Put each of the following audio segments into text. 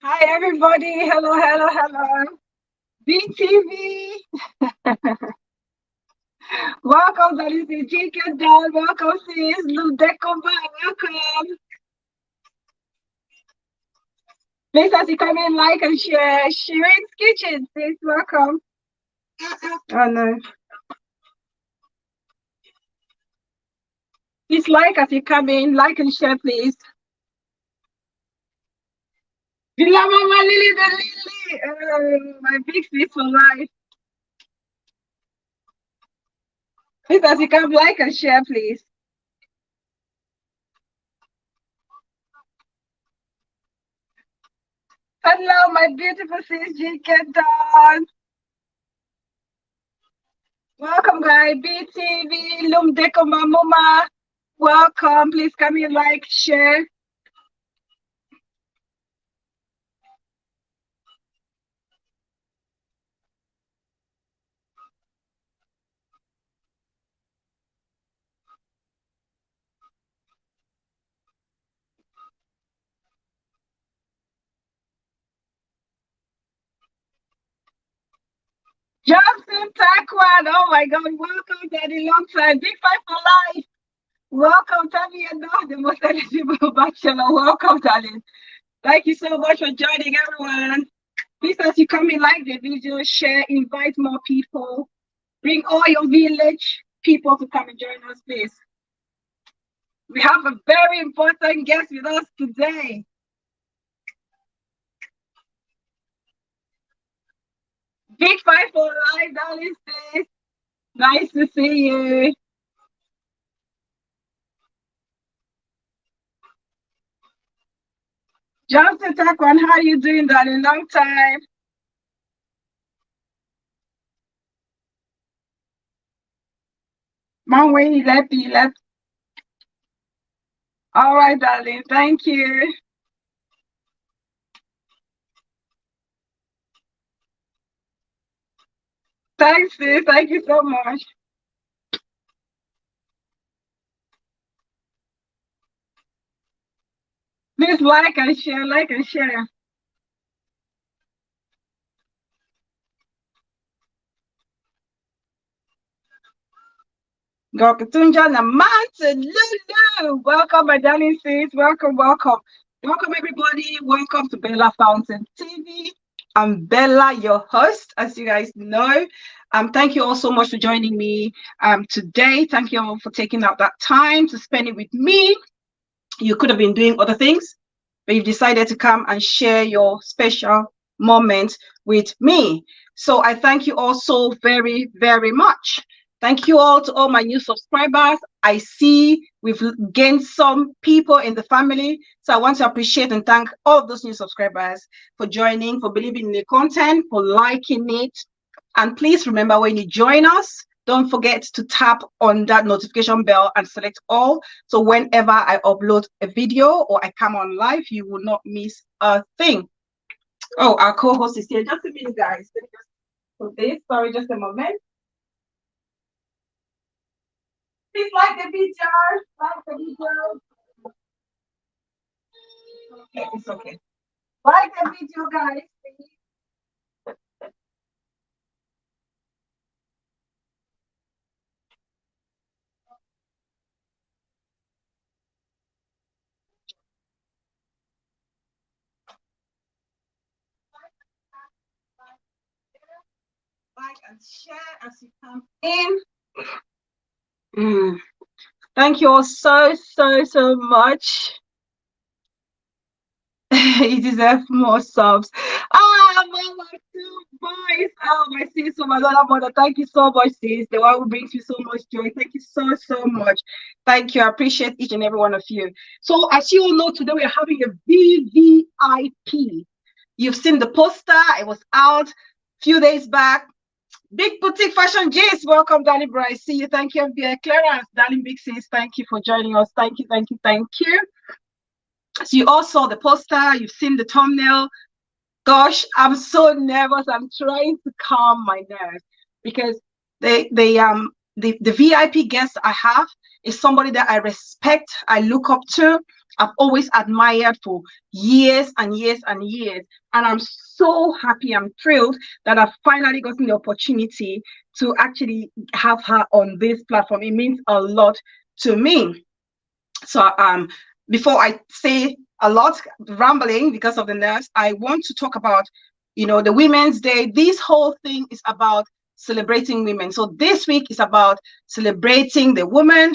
Hi, everybody. Hello, hello, hello. BTV. Welcome, that is the JK Doll. Welcome, sis. Ludekova. Welcome. Please, as you come in, like and share. Shirine's Kitchen, sis. Welcome. Oh, no. Please like as you come in. Like and share, please. Villa Mama Lily the Lily. My big sis for life. Please, as you come, like and share, please. Hello, my beautiful sis, JK Doll. Welcome, guys. BTV, Lumdeko Mamuma. Welcome. Please come here, like, share. Johnson Taekwondo. Oh my God. Welcome, Daddy. Long time. Big five for life. Welcome, Tammy and the most eligible bachelor. Welcome, darling. Thank you so much for joining, everyone. Please, as you come in, like the video, share, invite more people. Bring all your village people to come and join us, please. We have a very important guest with us today. Big five for life, darling sis. Nice to see you. Johnson Takwan, how you doing, darling? Long time. Mom, when you left, you left. All right, darling. Thank you. Thanks, sis. Thank you so much. Please like and share, like and share. Gokatunja na mountain, Lulu. Welcome, my darling sis. Welcome, welcome. Welcome, everybody. Welcome to Bella Fountain TV. I'm Bella, your host, as you guys know. Thank you all so much for joining me today. Thank you all for taking out that time to spend it with me. You could have been doing other things, but you've decided to come and share your special moment with me. So I thank you all so very, very much. Thank you all to all my new subscribers. I see we've gained some people in the family. So I want to appreciate and thank all of those new subscribers for joining, for believing in the content, for liking it. And please remember, when you join us, don't forget to tap on that notification bell and select all. So whenever I upload a video or I come on live, you will not miss a thing. Oh, our co-host is here. Just a minute, guys. Let me just put this. Sorry, just a moment. Please like the video. Like the video. Okay, it's okay. Like the video, guys. Please. Like and share as you come in. Thank you all so much. You deserve more subs. Mama, two boys. Oh, my sis, my other mother. Thank you so much, sis. The one who brings me so much joy. Thank you so much. Thank you. I appreciate each and every one of you. So, as you all know, today we are having a VVIP. You've seen the poster. It was out a few days back. Big Boutique Fashion Gist. Welcome, darling Bryce. See you. Thank you. Clarence, darling Big Sis. Thank you for joining us. Thank you. So you all saw the poster. You've seen the thumbnail. Gosh, I'm so nervous. I'm trying to calm my nerves because the VIP guests I have, is somebody that I respect, I look up to, I've always admired for years and years and years. And I'm so happy, I'm thrilled that I've finally gotten the opportunity to actually have her on this platform. It means a lot to me. So before I say a lot, rambling because of the nerves, I want to talk about, you know, the Women's Day. This whole thing is about celebrating women. So this week is about celebrating the woman,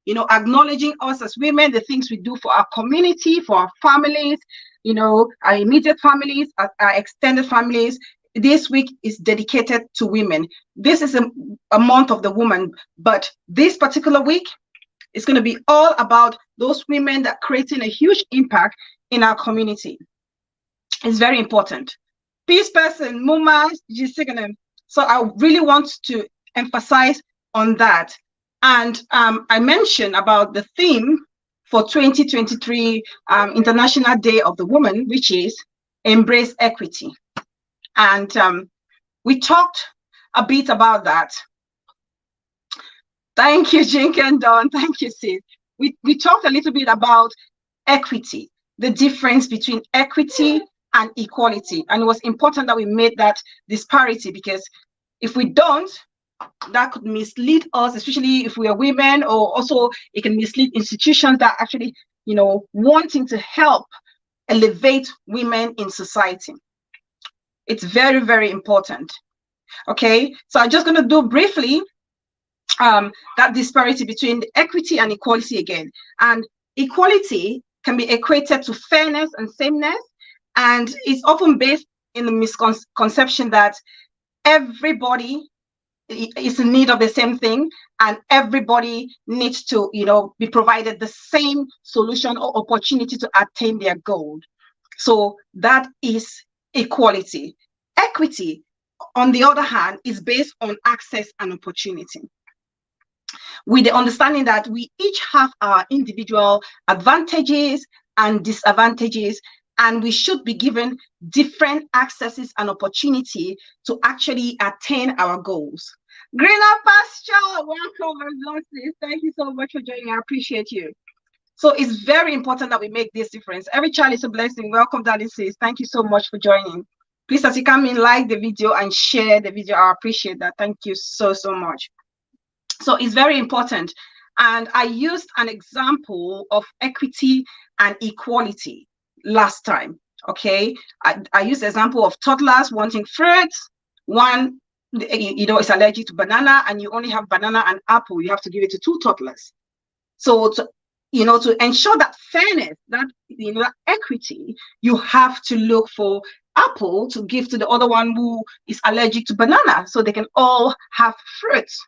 you know, acknowledging us as women, the things we do for our community, for our families, you know, our immediate families, our extended families. This week is dedicated to women. This is a month of the woman, but this particular week is going to be all about those women that are creating a huge impact in our community. It's very important. Peace person, Muma, so I really want to emphasize on that. And I mentioned about the theme for 2023 International Day of the Woman, which is Embrace Equity. And we talked a bit about that. Thank you, Jink and Don. Thank you, Sid. We talked a little bit about equity, the difference between equity and equality. And it was important that we made that disparity, because if we don't, that could mislead us, especially if we are women, or also it can mislead institutions that actually, you know, wanting to help elevate women in society. It's very, very important. Okay, so I'm just going to do briefly that disparity between equity and equality again. And equality can be equated to fairness and sameness, and it's often based in the misconception that everybody is in need of the same thing, and everybody needs to, you know, be provided the same solution or opportunity to attain their goal. So that is equality. Equity, on the other hand, is based on access and opportunity, with the understanding that we each have our individual advantages and disadvantages, and we should be given different accesses and opportunity to actually attain our goals. Greener pasture, welcome, thank you so much for joining. I appreciate you. So it's very important that we make this difference. Every child is a blessing. Welcome, Daddy says. Thank you so much for joining. Please, as you come in, like the video and share the video. I appreciate that. Thank you so much. So it's very important. And I used an example of equity and equality last time. Okay, I used the example of toddlers wanting fruits. One, you know, is allergic to banana, and you only have banana and apple. You have to give it to two toddlers. So to, you know, to ensure that fairness, that, you know, that equity, you have to look for apple to give to the other one who is allergic to banana, so they can all have fruits.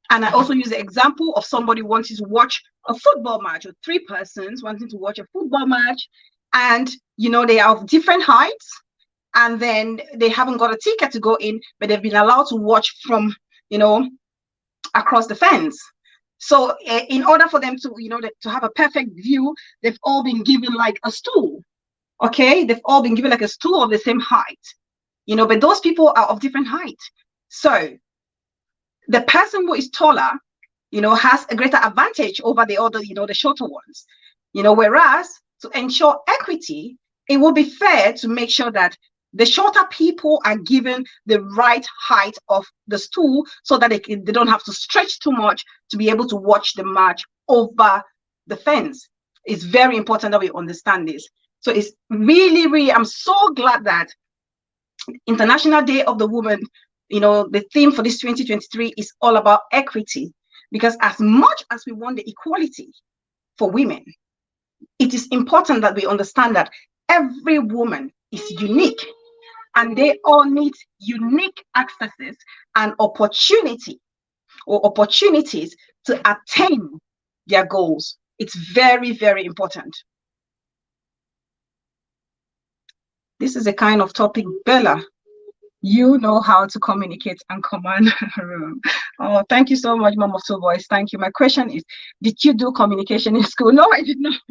And I also use the example of somebody wanting to watch a football match, or three persons wanting to watch a football match, and, you know, they are of different heights, and then they haven't got a ticket to go in, but they've been allowed to watch from, you know, across the fence. So in order for them to, you know, to have a perfect view, they've all been given like a stool. Okay, they've all been given like a stool of the same height, you know, but those people are of different height. So the person who is taller, you know, has a greater advantage over the other, you know, the shorter ones, you know, whereas to ensure equity, it will be fair to make sure that the shorter people are given the right height of the stool, so that they don't have to stretch too much to be able to watch the match over the fence. It's very important that we understand this. So it's really, really, I'm so glad that International Day of the Woman, you know, the theme for this 2023 is all about equity, because as much as we want the equality for women, it is important that we understand that every woman is unique, and they all need unique accesses and opportunities to attain their goals. It's very, very important. This is a kind of topic, Bella, you know how to communicate and command a room. Oh, thank you so much, Mom of Two Boys. Thank you. My question is, did you do communication in school? No, I did not.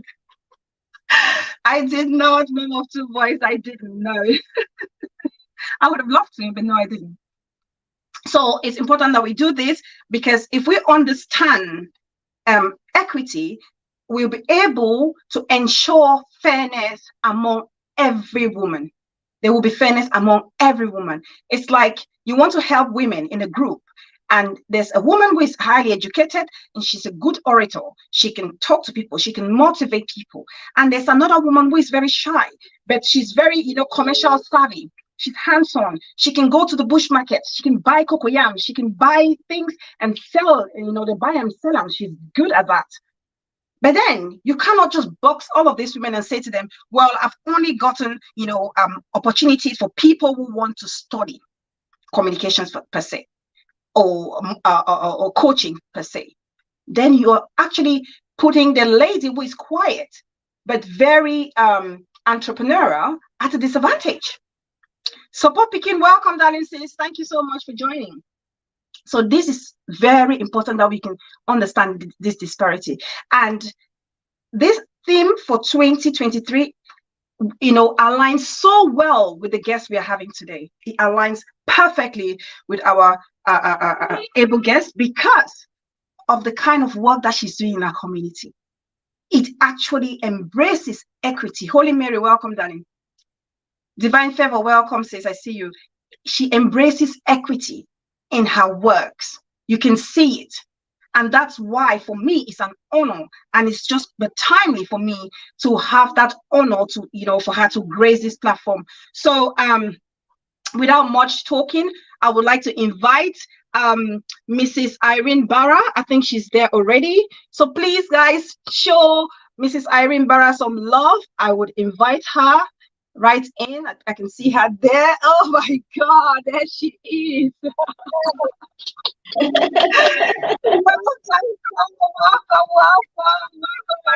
I did not, Mom of Two Boys. I didn't know. I would have loved to, but no, I didn't. So it's important that we do this, because if we understand equity, we'll be able to ensure fairness among every woman. There will be fairness among every woman. It's like you want to help women in a group, and there's a woman who is highly educated and she's a good orator. She can talk to people, she can motivate people. And there's another woman who is very shy, but she's very, commercial savvy. She's hands-on. She can go to the bush market. She can buy cocoyam. She can buy things and sell, they buy and sell them. She's good at that. But then you cannot just box all of these women and say to them, well, I've only gotten, opportunities for people who want to study communications per se, or coaching per se. Then you're actually putting the lady who is quiet, but very entrepreneurial at a disadvantage. So Pop Pikin, welcome, darling sis. Thank you so much for joining. So this is very important that we can understand this disparity. And this theme for 2023, aligns so well with the guest we are having today. It aligns perfectly with our able guest because of the kind of work that she's doing in our community. It actually embraces equity. Holy Mary, welcome, darling. Divine Favor, welcome, sis. I see you. She embraces equity in her works. You can see it. And that's why, for me, it's an honor. And it's just but timely for me to have that honor to, for her to grace this platform. So without much talking, I would like to invite Mrs. Irene Barra. I think she's there already. So please, guys, show Mrs. Irene Barra some love. I would invite her right in. I can see her there. Oh my God, there she is. Welcome,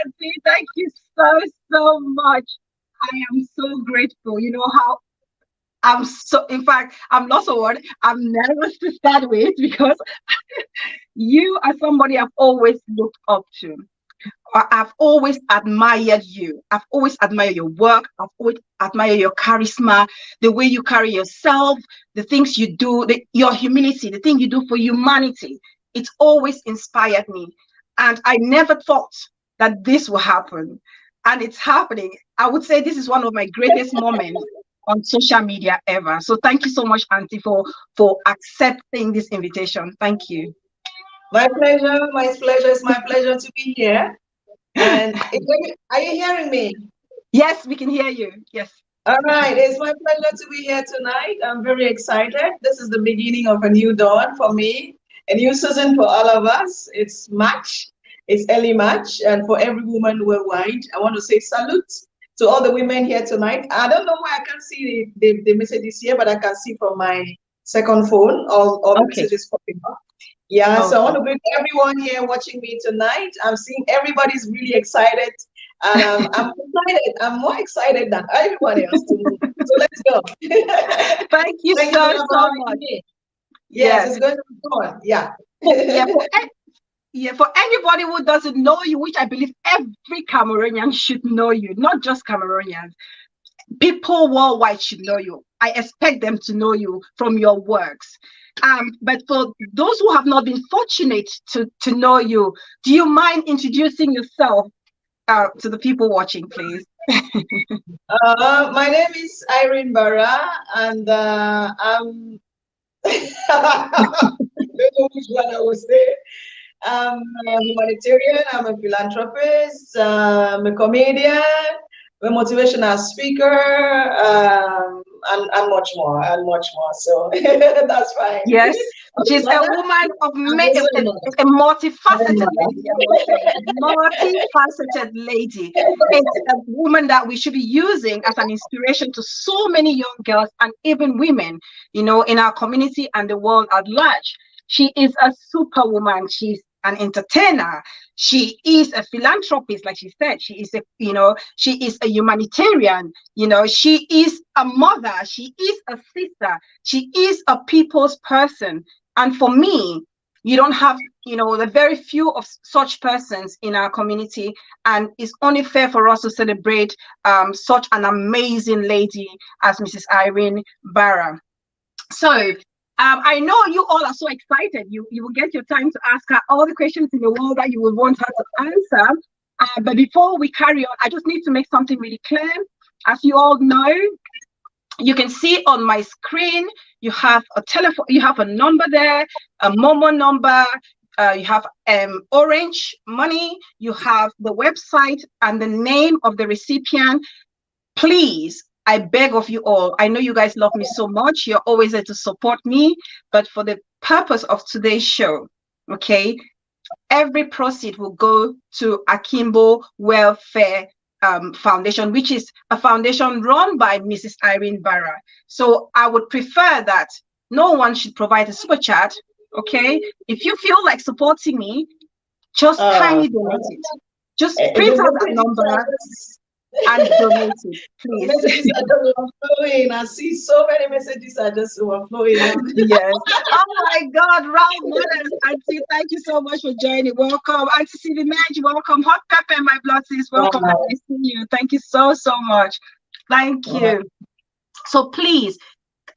Auntie. Thank you so much. I am so grateful. You know how in fact, I'm lost of word. I'm nervous to start with because you are somebody I've always looked up to. I've always admired you. I've always admired your work. I've always admired your charisma, the way you carry yourself, the things you do, your humility, the thing you do for humanity. It's always inspired me. And I never thought that this will happen. And it's happening. I would say this is one of my greatest moments on social media ever. So thank you so much, Auntie, for accepting this invitation. Thank you. My pleasure. My pleasure. It's my pleasure to be here. And are you hearing me? Yes, we can hear you. Yes. All right. It's my pleasure to be here tonight. I'm very excited. This is the beginning of a new dawn for me, a new season for all of us. It's March. It's early March. And for every woman worldwide, I want to say salute to all the women here tonight. I don't know why I can't see the messages here, but I can see from my second phone all the messages popping up. Yeah, so I want to greet everyone here watching me tonight. I'm seeing everybody's really excited. And I'm excited. I'm more excited than everyone else. So let's go. Thank you so much. Yes, it's going to be fun. Yeah. For anybody who doesn't know you, which I believe every Cameroonian should know you, not just Cameroonians. People worldwide should know you. I expect them to know you from your works. But for those who have not been fortunate to know you, do you mind introducing yourself to the people watching, please? My name is Irene Barra, and I'm I don't know which one I will say. I'm a humanitarian, I'm a philanthropist, I'm a comedian, a motivational speaker, and much more, So that's fine. Yes, she's a woman of a multifaceted lady. Multifaceted lady. It's a woman that we should be using as an inspiration to so many young girls and even women, in our community and the world at large. She is a superwoman. She's an entertainer. She is a philanthropist, like she said. She is she is a humanitarian. She is a mother. She is a sister. She is a people's person. And for me, you don't have, the very few of such persons in our community. And it's only fair for us to celebrate such an amazing lady as Mrs. Irene Barra. So I know you all are so excited. You will get your time to ask her all the questions in the world that you would want her to answer. But before we carry on, I just need to make something really clear. As you all know, you can see on my screen, you have a telephone, you have a number there, a Momo number, you have Orange Money, you have the website and the name of the recipient. Please, I beg of you all, I know you guys love me so much, you're always there to support me, but for the purpose of today's show, okay, every proceed will go to Akimbo Welfare Foundation, which is a foundation run by Mrs. Irene Barra. So I would prefer that no one should provide a super chat, okay? If you feel like supporting me, just kindly donate it. Just print out that number and donate it, please. Messages are just overflowing. I see so many messages are just overflowing. Yes. Oh my God, Raul Mothers, Auntie, thank you so much for joining. Welcome. Auntie Sylvie Mange, welcome. Hot Pepper, my blood sis, welcome. Wow. Nice to see you. Thank you so much. Thank you. So please,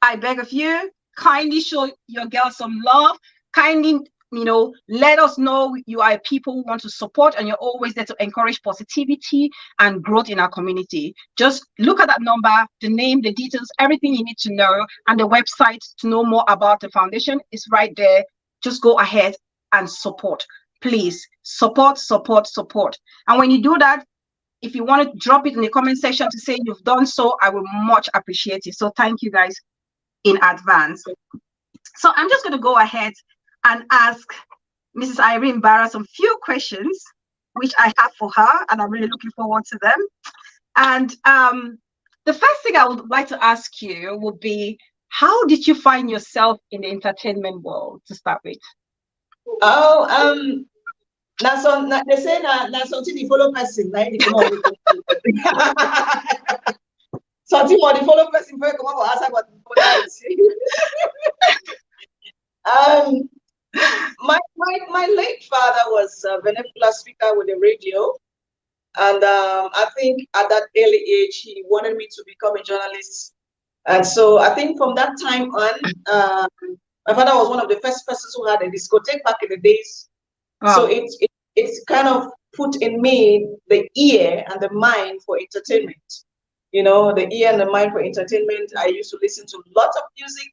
I beg of you, kindly show your girl some love. Kindly, let us know you are people who want to support, and you're always there to encourage positivity and growth in our community. Just look at that number, the name, the details, everything you need to know, and the website to know more about the foundation is right there. Just go ahead and support. Please support. And when you do that, if you want to drop it in the comment section to say you've done so, I will much appreciate it. So thank you guys in advance. So I'm just going to go ahead and ask Mrs. Irene Barra some few questions, which I have for her, and I'm really looking forward to them. And the first thing I would like to ask you would be, how did you find yourself in the entertainment world to start with? Oh, they say that's something the follow person, like something more the follow person for come up ask about my late father was a vernacular speaker with the radio, and I think at that early age he wanted me to become a journalist, and so I think from that time on, my father was one of the first persons who had a discotheque back in the days. So it's kind of put in me the ear and the mind for entertainment. The ear and the mind for entertainment. I used to listen to lots of music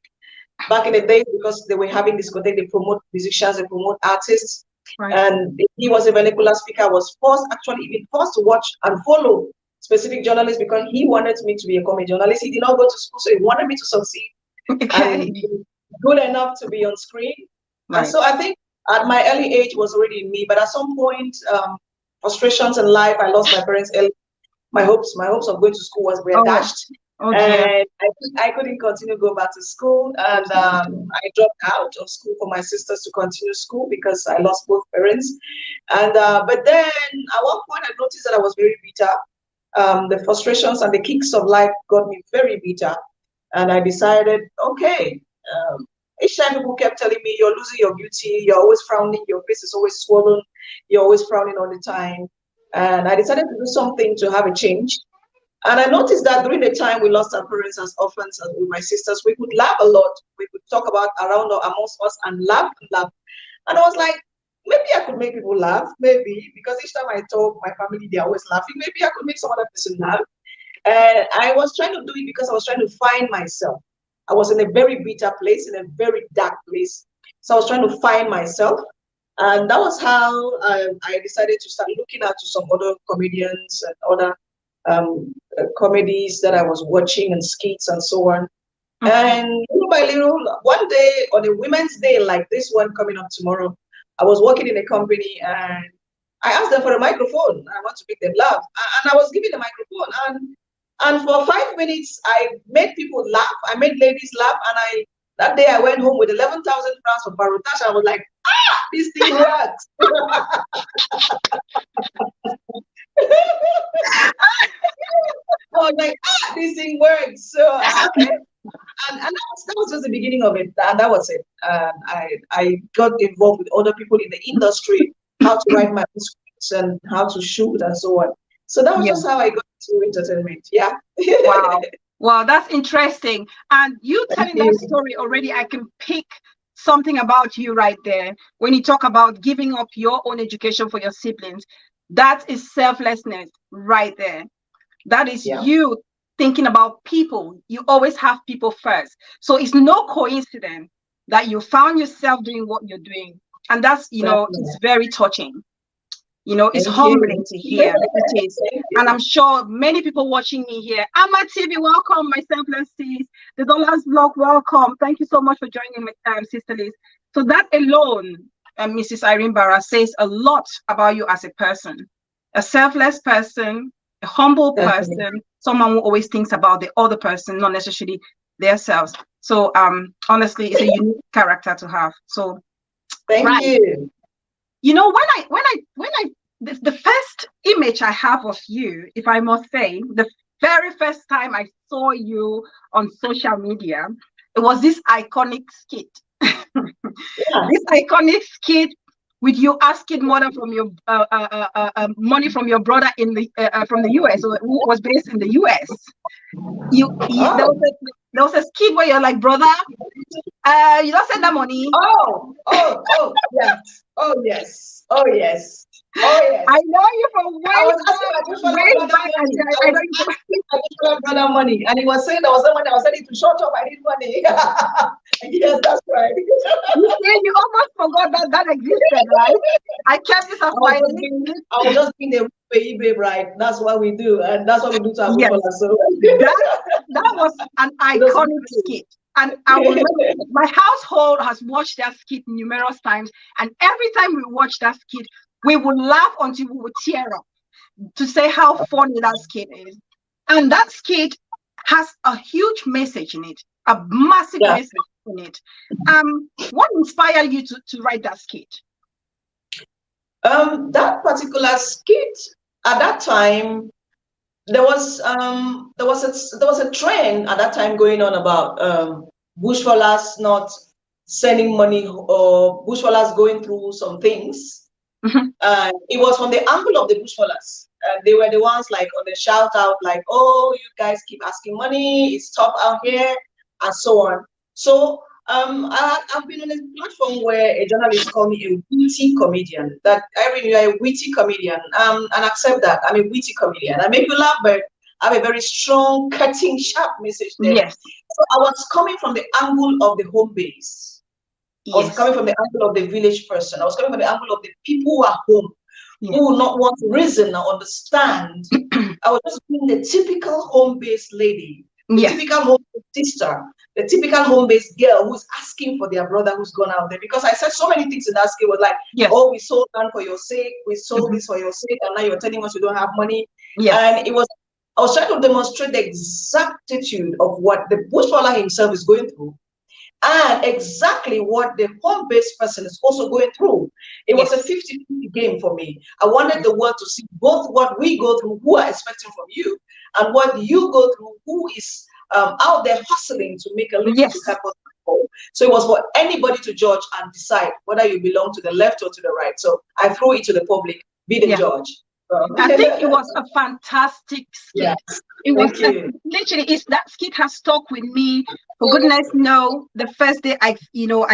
back in the day because they were having discotheque. They promote musicians, they promote artists. Right. And he was a vernacular speaker. I was forced to watch and follow specific journalists because he wanted me to be a comedy journalist. He did not go to school, so he wanted me to succeed. Okay. And good enough to be on screen. Right. And so I think at my early age was already in me, but at some point, frustrations in life, I lost my parents early. My hopes of going to school were dashed. And I couldn't continue to go back to school, and I dropped out of school for my sisters to continue school because I lost both parents. And but then at one point I noticed that I was very bitter. The frustrations and the kicks of life got me very bitter, and I decided, okay. Each time people kept telling me, you're losing your beauty, you're always frowning, your face is always swollen, you're always frowning all the time. And I decided to do something to have a change. And I noticed that during the time we lost our parents as orphans and with my sisters, we could laugh a lot. We could talk about around or amongst us and laugh. And I was like, maybe I could make people laugh, maybe, because each time I talk, my family, they're always laughing. Maybe I could make some other person laugh. And I was trying to do it because I was trying to find myself. I was in a very bitter place, in a very dark place. So I was trying to find myself. And that was how I decided to start looking at some other comedians and other comedies that I was watching and skits and so on. Mm-hmm. And little by little, one day on a Women's Day like this one coming up tomorrow, I was working in a company and I asked them for a microphone. I want to make them laugh. And I was given the microphone. And for 5 minutes, I made people laugh. I made ladies laugh. And that day I went home with 11,000 francs for barotage. I was like, this thing works. I was like, this thing works. So, okay. And that was just the beginning of it. And that was it. I got involved with other people in the industry, how to write my scripts and how to shoot and so on. So that was just how I got to entertainment. Yeah. Wow. Well, that's interesting. And you telling that story already, I can pick something about you right there. When you talk about giving up your own education for your siblings, that is selflessness right there. That is you thinking about people. You always have people first. So it's no coincidence that you found yourself doing what you're doing. And that's, it's very touching. It's humbling to hear. It is. And I'm sure many people watching me here. Amma TV, welcome. My selfless sis. The Dollars Blog, welcome. Thank you so much for joining me, Sister Liz. So that alone, Mrs. Irene Barra, says a lot about you as a person. A selfless person, a humble person, someone who always thinks about the other person, not necessarily themselves. So honestly, it's a unique character to have. So thank you. The first image I have of you, if I must say, the very first time I saw you on social media, it was this iconic skit. This iconic skit with you asking money from your brother from the US, or who was based in the US. There was a skit where you're like, brother, you don't send that money. Yes. Oh yes. I know you from way back. I know you from brother money, and he was saying there was someone that was sending to short up. I need money. Yes, that's right. You almost forgot that existed, right? I kept this as my. I was just being a babe, right? That's what we do, and that's what we do to our people. So that was an iconic skit. And I will remember, my household has watched that skit numerous times, and every time we watch that skit, we would laugh until we would tear up to say how funny that skit is. And that skit has a huge message in it, a massive message in it. What inspired you to write that skit? That particular skit, at that time, there was a trend at that time going on about bushfallers not sending money, or bushfallers going through some things. It was from the angle of the bushfallers. They were the ones like on the shout out, like, oh, you guys keep asking money, it's tough out here, and so on. So I've been on a platform where a journalist called me a witty comedian. That Irene, you're a witty comedian, and accept that I'm a witty comedian. I make you laugh, but I have a very strong, cutting, sharp message there. Yes. So I was coming from the angle of the home base. I was coming from the angle of the village person. I was coming from the angle of the people who are home, who will not want to reason or understand. I was just being the typical home-based lady, the typical home-based sister, the typical home-based girl who's asking for their brother who's gone out there. Because I said so many things in that skill, was like, oh, we sold land for your sake, we sold this for your sake, and now you're telling us you don't have money. And I was trying to demonstrate the exactitude of what the bushfaller himself is going through, and exactly what the home-based person is also going through. It was a 50-50 game for me. I wanted the world to see both what we go through, who are expecting from you, and what you go through, who is out there hustling to make a living to help us. So it was for anybody to judge and decide whether you belong to the left or to the right. So I threw it to the public, be the judge. I think it was a fantastic skit. It was literally, that skit has stuck with me. For goodness no, the first day I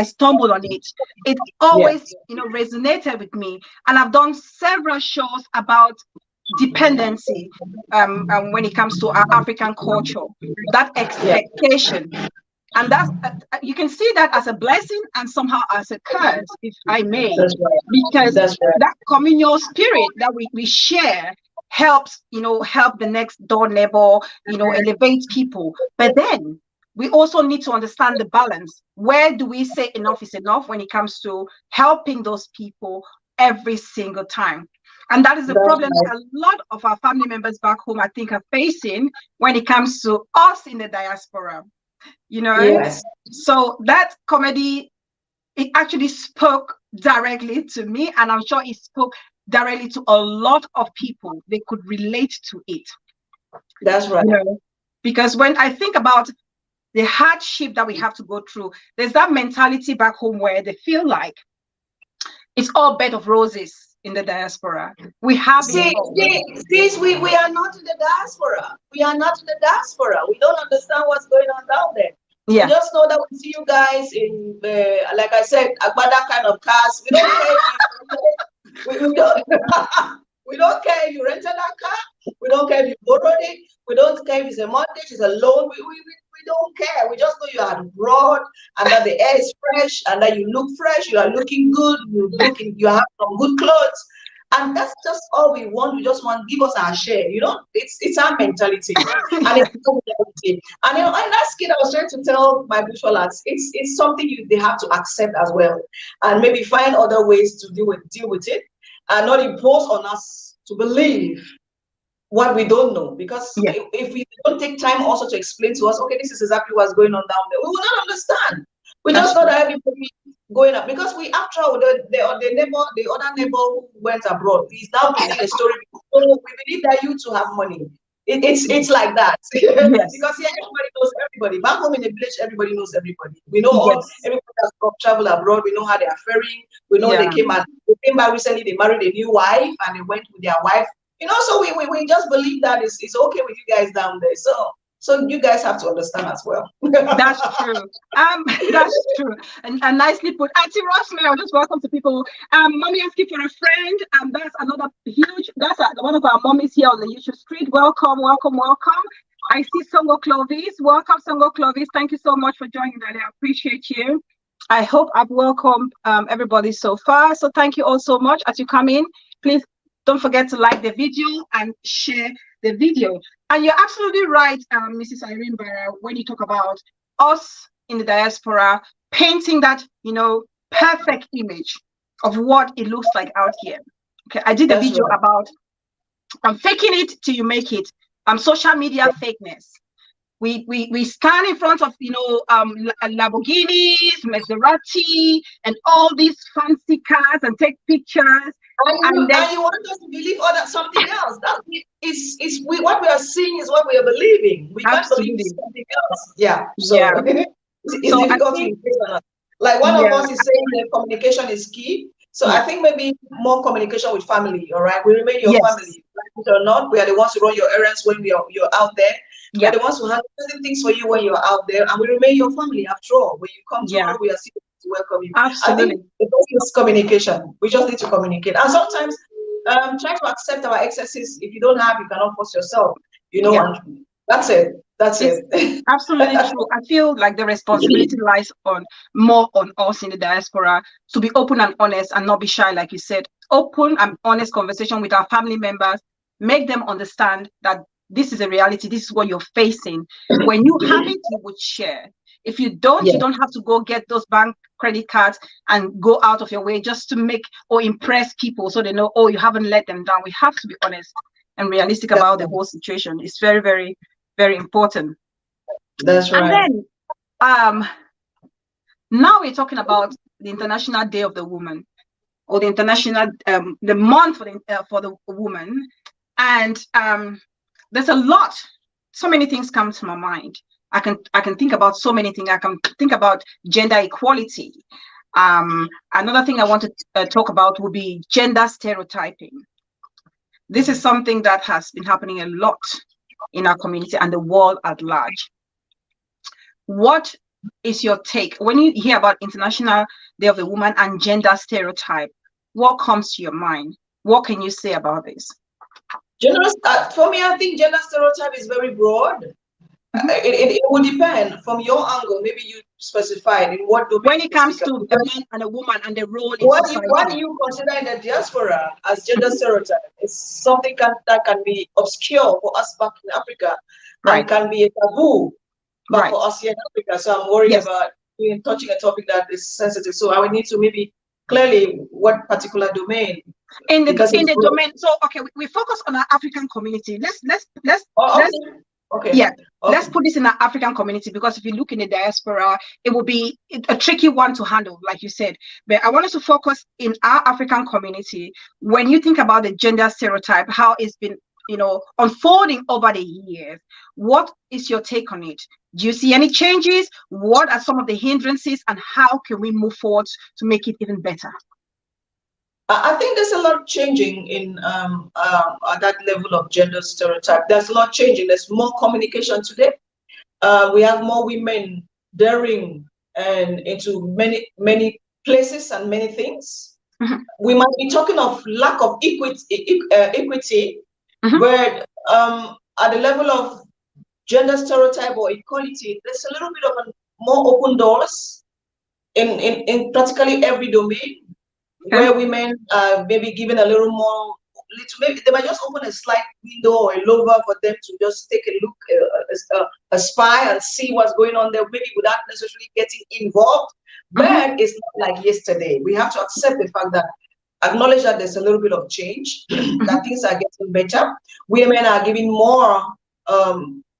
stumbled on it. It always resonated with me, and I've done several shows about dependency when it comes to our African culture, that expectation. And that's you can see that as a blessing and somehow as a curse, if I may, because that communal spirit that we share helps, help the next door neighbor, elevate people. But then we also need to understand the balance. Where do we say enough is enough when it comes to helping those people every single time? And that is the problem that a lot of our family members back home, I think, are facing when it comes to us in the diaspora. So that comedy, it actually spoke directly to me, and I'm sure it spoke directly to a lot of people. They could relate to it. That's right. Because when I think about the hardship that we have to go through, there's that mentality back home where they feel like it's all bed of roses. in the diaspora. We have See, we are not in the diaspora. We are not in the diaspora. We don't understand what's going on down there. Yeah. We just know that we see you guys in the, like I said, Agbada kind of cars. We don't care if we don't we don't care if you rented that car. We don't care if you borrowed it. We don't care if it's a mortgage, it's a loan. We don't care. We just know you are abroad and that the air is fresh and that you look fresh. You are looking good. You have some good clothes. And that's just all we want. We just want give us our share. You know, it's our mentality, and it's our mentality. And you know, and that's kid. I was trying to tell my visual arts. It's something they have to accept as well, and maybe find other ways to deal with it, and not impose on us to believe what we don't know. Because if we don't take time also to explain to us, okay, this is exactly what's going on down there, we will not understand. We just know that everybody going up because we, after all, the other neighbor who went abroad, he's now bringing a story. So we believe that you too have money. It's like that. Yes. Because here everybody knows everybody. Back home in the village, everybody knows everybody. We know everybody has traveled abroad. We know how they are faring. We know they came back recently. They married a new wife and they went with their wife. You know, so we just believe that it's okay with you guys down there. So you guys have to understand as well. That's true. That's true. And nicely put. Auntie Rosemary, I'll just welcome to people. Mommy asking for a friend. That's another huge, that's one of our mommies here on the YouTube street. Welcome, welcome, welcome. I see Songo Clovis. Welcome, Songo Clovis. Thank you so much for joining that. I appreciate you. I hope I've welcomed everybody so far. So thank you all so much. As you come in, please don't forget to like the video and share the video. And you're absolutely right, Mrs. Irene Barra, when you talk about us in the diaspora painting that, you know, perfect image of what it looks like out here. Okay, I did a video about faking it till you make it. Social media fakeness. We stand in front of, you know, Lamborghinis, Maserati, and all these fancy cars and take pictures. And then you want us to believe something else. What we are seeing is what we are believing. We can't believe something else. Yeah. So it's difficult to explain. Like one of us is saying that communication is key. So I think maybe more communication with family. All right, we remain your family, like it or not. We are the ones who run your errands when you're out there. We are the ones who handle certain things for you when you're out there, and we remain your family after all. When you come tomorrow, we are still to welcome you. Absolutely. I think the best is communication. We just need to communicate, and sometimes try to accept our excesses. If you don't have, you cannot force yourself. You know, and that's it. That's it. Absolutely true. I feel like the responsibility lies more on us in the diaspora to be open and honest and not be shy, like you said. Open and honest conversation with our family members, make them understand that this is a reality. This is what you're facing. When you have it, you would share. If you don't, you don't have to go get those bank credit cards and go out of your way just to make or impress people so they know, oh, you haven't let them down. We have to be honest and realistic about the whole situation. It's very, very, very important. That's right. And then now we're talking about the International Day of the Woman, or the international the month for the woman. And there's a lot, so many things come to my mind. I can think about so many things. I can think about gender equality. Another thing I want to talk about would be gender stereotyping. This is something that has been happening a lot in our community and the world at large. What is your take when you hear about International Day of the Woman and gender stereotype? What comes to your mind? What can you say about this? For me, I think gender stereotype is very broad. It will depend from your angle. Maybe you specified in what domain. When it comes to a man and a woman and the role in society. What do you consider in the diaspora as gender stereotype? It's something that can be obscure for us back in Africa, and can be a taboo back for us here in Africa. So I'm worried about touching a topic that is sensitive. So I would need to maybe clearly what particular domain. In the domain. So okay, we focus on our African community. Let's put this in our African community, because if you look in the diaspora, it will be a tricky one to handle, like you said. But I want us to focus in our African community. When you think about the gender stereotype, how it's been, unfolding over the years, what is your take on it? Do you see any changes? What are some of the hindrances, and how can we move forward to make it even better? I think there's a lot changing in at that level of gender stereotype. There's a lot changing. There's more communication today. We have more women daring and into many places and many things. Mhm. We might be talking of lack of equity, Mhm. but at the level of gender stereotype or equality, there's a little bit of more open doors in practically every domain, where women are maybe given a little more, maybe they might just open a slight window or a lover for them to just take a look, a spy and see what's going on there, maybe without necessarily getting involved. But it's not like yesterday. We have to accept the fact that, acknowledge that there's a little bit of change, that things are getting better. Women are giving more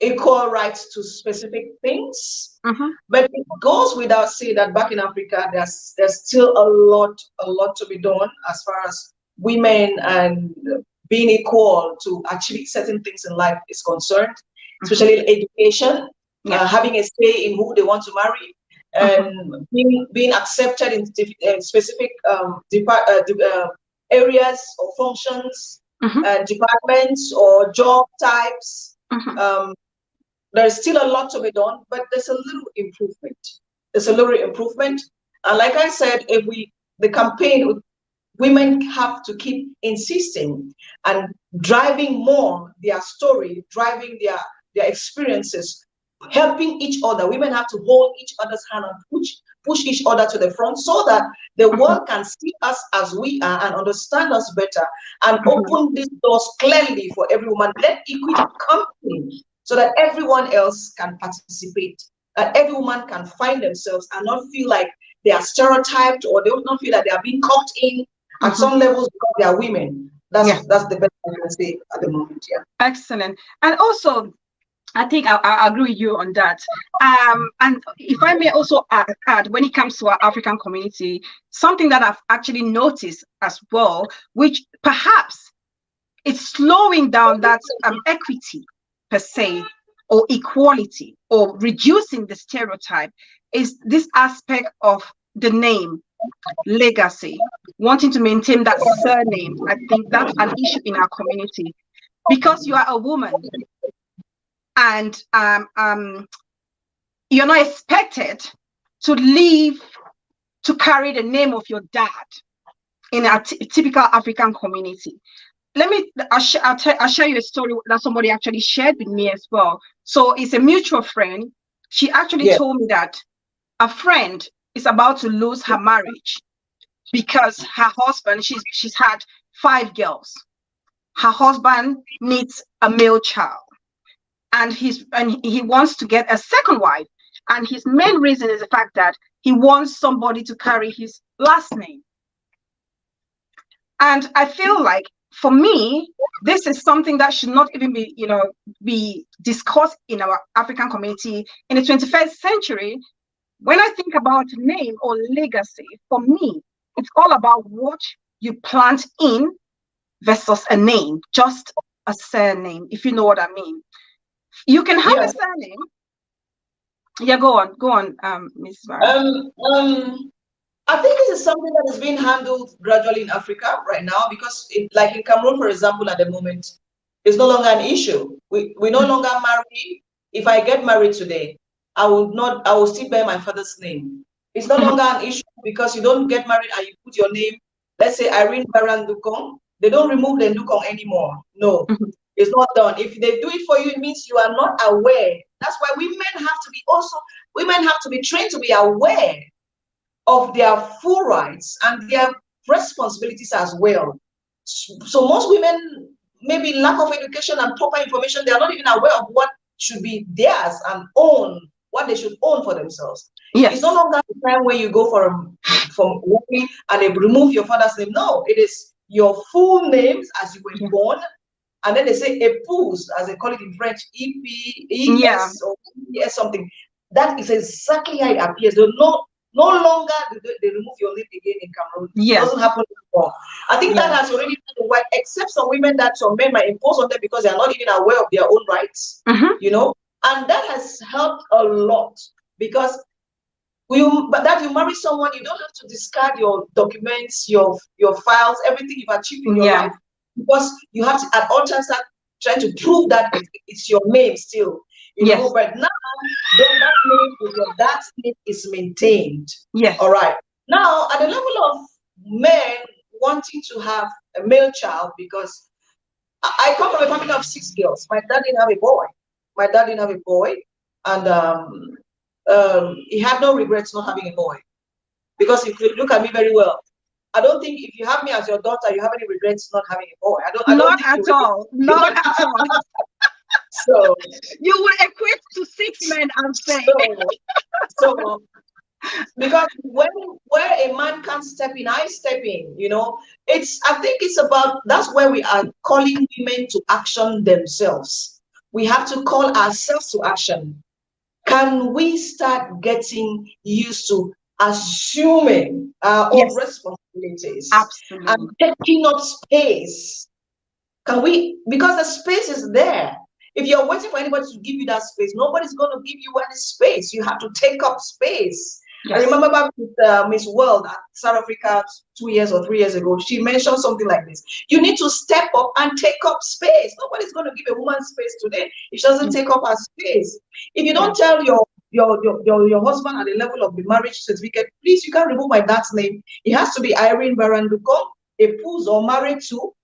equal rights to specific things. But it goes without saying that back in Africa, there's still a lot to be done as far as women and being equal to achieving certain things in life is concerned, especially education, having a say in who they want to marry, and being accepted in specific areas or functions, departments or job types. There's still a lot to be done, but there's a little improvement. And like I said, the campaign, women have to keep insisting and driving more their story, driving their experiences, helping each other. Women have to hold each other's hand and push each other to the front, so that the world can see us as we are and understand us better, and open these doors clearly for every woman. Let equity come in, so that everyone else can participate, that every woman can find themselves and not feel like they are stereotyped, or they will not feel that they are being caught in at some levels because they are women. That's the best I can say at the moment. Yeah. Excellent. And also, I think I agree with you on that. And if I may also add, when it comes to our African community, something that I've actually noticed as well, which perhaps it's slowing down that equity per se, or equality, or reducing the stereotype, is this aspect of the name, legacy, wanting to maintain that surname. I think that's an issue in our community, because you are a woman and you're not expected to leave to carry the name of your dad in a typical African community. I'll share you a story that somebody actually shared with me as well. So it's a mutual friend. She actually told me that a friend is about to lose her marriage because her husband, she's had 5 girls. Her husband needs a male child, and he wants to get a second wife. And his main reason is the fact that he wants somebody to carry his last name. And I feel like, for me, this is something that should not even be discussed in our African community in the 21st century. When I think about name or legacy, for me, it's all about what you plant in versus a name, just a surname, if you know what I mean. You can have a surname. Yeah, go on, Ms. Barra. I think this is something that is being handled gradually in Africa right now, because like in Cameroon, for example, at the moment, it's no longer an issue. We no longer marry. If I get married today, I will still bear my father's name. It's no longer an issue, because you don't get married and you put your name, let's say Irene Barra Ndukong, they don't remove the Ndukong anymore. No, it's not done. If they do it for you, it means you are not aware. That's why women have to be trained to be aware of their full rights and their responsibilities as well. So most women, maybe lack of education and proper information, they are not even aware of what should be theirs and what they should own for themselves. Yes. It's no longer the time where you go from working and they remove your father's name. No, it is your full names as you were born. And then they say épouse, as they call it in French, E-P-E-S or E-S something. That is exactly how it appears. No longer do they remove your name again in Cameroon. It doesn't happen anymore. I think that has already been the way, except some women that some men might impose on them because they are not even aware of their own rights, and that has helped a lot, because But that you marry someone, you don't have to discard your documents, your files, everything you've achieved in your life, because you have to at all times start trying to prove that it's your name still. You know, but now that name with your dad's name is maintained. Yes. All right. Now, at the level of men wanting to have a male child, because I come from a family of 6 girls. My dad didn't have a boy. And he had no regrets not having a boy. Because if you look at me very well, I don't think if you have me as your daughter, you have any regrets not having a boy. I don't think at all. Not at all. So you would equate to 6 men, I'm saying. So because where a man can't step in, I step in, you know. I think it's about, that's where we are calling women to action themselves. We have to call ourselves to action. Can we start getting used to assuming our own responsibilities? Absolutely. And taking up space? Can we, because the space is there. If you're waiting for anybody to give you that space, nobody's going to give you any space. You have to take up space. I remember back with Miss World at South Africa 2 years or 3 years ago, she mentioned something like this. You need to step up and take up space. Nobody's going to give a woman space today if she doesn't take up her space. If you don't tell your husband at the level of the marriage certificate, please, you can't remove my dad's name. It has to be Irene Barra, a Puz or married to.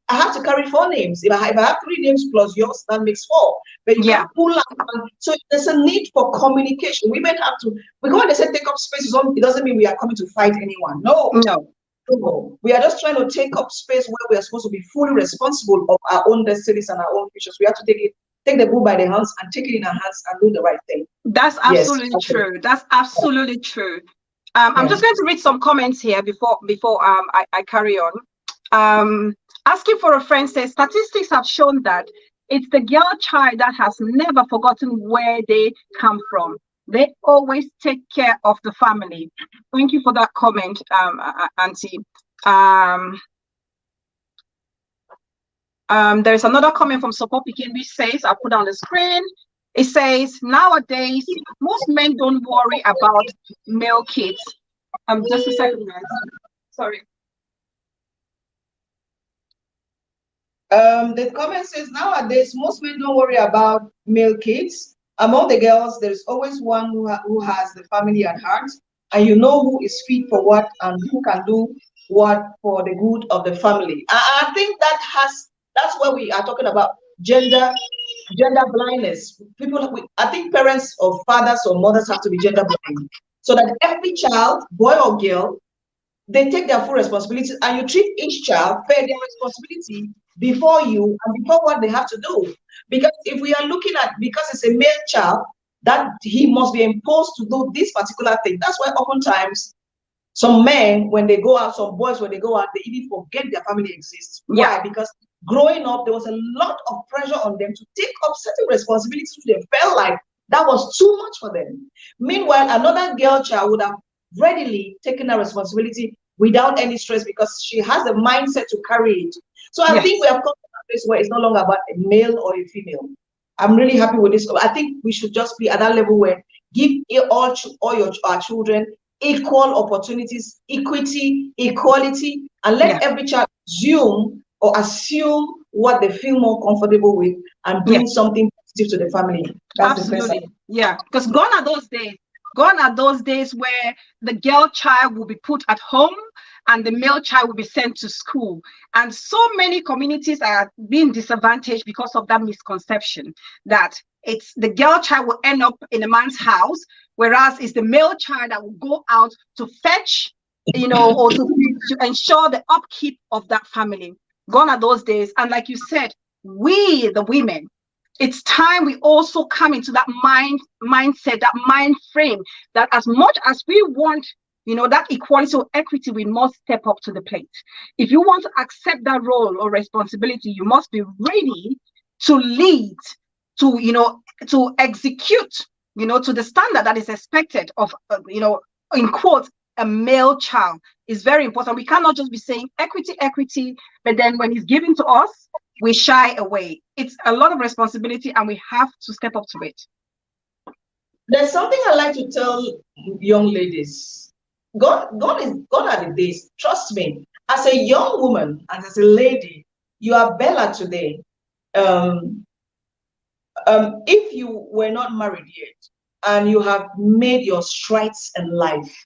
I have to carry 4 names. If I have 3 names plus yours, that makes 4. But you can't pull out. So there's a need for communication. Women have to, because when they say take up space, it doesn't mean we are coming to fight anyone. No. We are just trying to take up space where we are supposed to be fully responsible of our own destinies and our own futures. We have to take the bull by the hands and take it in our hands and do the right thing. That's absolutely true. That's absolutely true. I'm just going to read some comments here before I carry on. Asking for a friend says, statistics have shown that it's the girl child that has never forgotten where they come from. They always take care of the family. Thank you for that comment, Auntie. There's another comment from Support Pekin which says, I'll put on the screen. It says, nowadays, most men don't worry about male kids. Just a second, guys. Sorry. The comment says, nowadays, most men don't worry about male kids. Among the girls, there's always one who has the family at heart, and you know who is fit for what and who can do what for the good of the family. I think that's where we are talking about gender blindness. I think parents or fathers or mothers have to be gender blind, so that every child, boy or girl, they take their full responsibility, and you treat each child fair their responsibility before you and before what they have to do. Because if we are looking at, because it's a male child, that he must be imposed to do this particular thing. That's why oftentimes some men, when they go out, some boys, when they go out, they even forget their family exists. Why? Because growing up, there was a lot of pressure on them to take up certain responsibilities which they felt like that was too much for them. Meanwhile, another girl child would have readily taken that responsibility without any stress because she has the mindset to carry it. So I think we have come to a place where it's no longer about a male or a female. I'm really happy with this. I think we should just be at that level where give all our children equal opportunities, equity, equality, and let every child assume what they feel more comfortable with and bring something positive to the family. That's absolutely. Because gone are those days. Gone are those days where the girl child will be put at home and the male child will be sent to school. And so many communities are being disadvantaged because of that misconception that it's the girl child will end up in a man's house, whereas it's the male child that will go out to fetch, or to ensure the upkeep of that family. Gone are those days. And like you said, we, the women, it's time we also come into that mindset, that mind frame, that as much as we want, that equality or equity, we must step up to the plate. If you want to accept that role or responsibility, you must be ready to lead, to execute, to the standard that is expected of, in quotes, a male child. Is very important. We cannot just be saying equity, but then when it's given to us, we shy away. It's a lot of responsibility and we have to step up to it. There's something I like to tell young ladies. Gone are the days. Trust me. As a young woman and as a lady, you are Bella today. If you were not married yet and you have made your strides in life,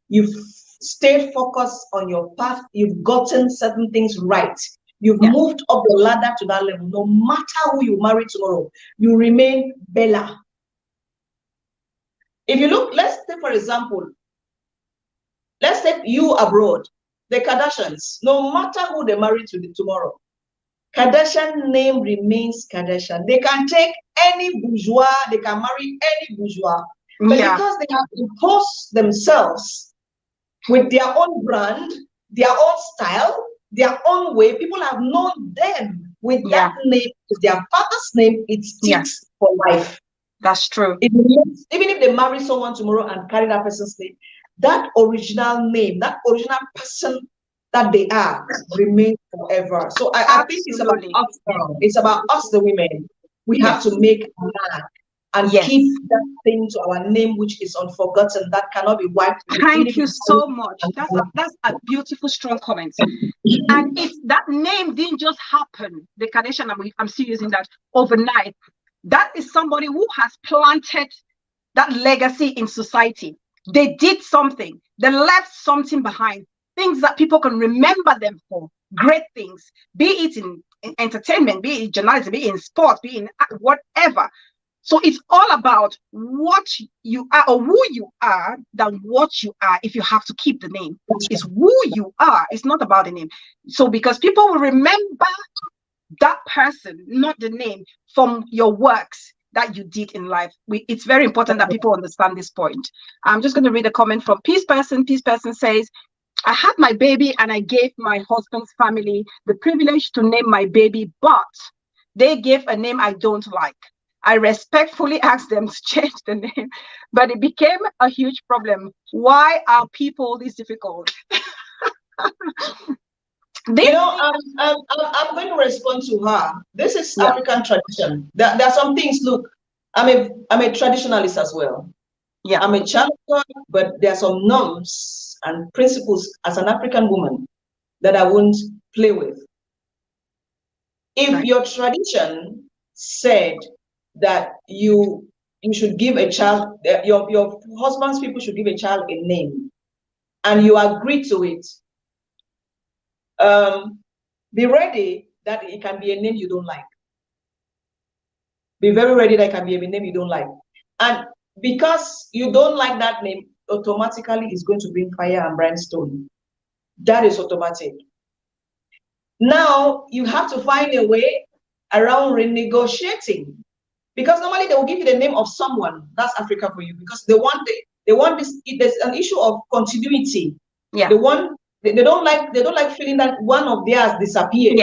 you've stayed focused on your path, you've gotten certain things right, you've moved up the ladder to that level, no matter who you marry tomorrow, you remain Bella. If you look, let's take, for example, let's take you abroad, the Kardashians, no matter who they marry tomorrow, Kardashian name remains Kardashian. They can take any bourgeois, they can marry any bourgeois, but because they have imposed themselves with their own brand, their own style, their own way, people have known them with that name, their father's name, it sticks for life. That's true. Even if they marry someone tomorrow and carry that person's name, that original name, that original person that they are remains forever. So I think it's about us now. It's about us, the women. We have to make a mark and keep that thing to our name, which is unforgotten, that cannot be wiped. Thank you so much. That's a beautiful, strong comment. And it's that name didn't just happen, the Kardashian, I'm still using that, overnight. That is somebody who has planted that legacy in society. They did something. They left something behind. Things that people can remember them for. Great things. Be it in entertainment, be it in journalism, be it in sports, be it in whatever. So it's all about what you are or who you are than what you are if you have to keep the name. It's who you are. It's not about the name. So because people will remember that person, not the name, from your works that you did in life. It's very important that people understand this point. I'm just going to read a comment from Peace Person. Peace Person says, I had my baby and I gave my husband's family the privilege to name my baby, but they gave a name I don't like. I respectfully asked them to change the name, but it became a huge problem. Why are people this difficult? I'm going to respond to her. This is African tradition. There are some things. Look, I'm a traditionalist as well. I'm a child of God, but there are some norms and principles as an African woman that I won't play with. If your tradition said that you should give a child, your husband's people should give a child a name, and you agree to it, be ready that it can be a name you don't like. Be very ready that it can be a name you don't like. And because you don't like that name, automatically it's going to bring fire and brimstone. That is automatic. Now you have to find a way around renegotiating, because normally they will give you the name of someone. That's Africa for you, because they want this. There's an issue of continuity. They don't like feeling that one of theirs disappeared.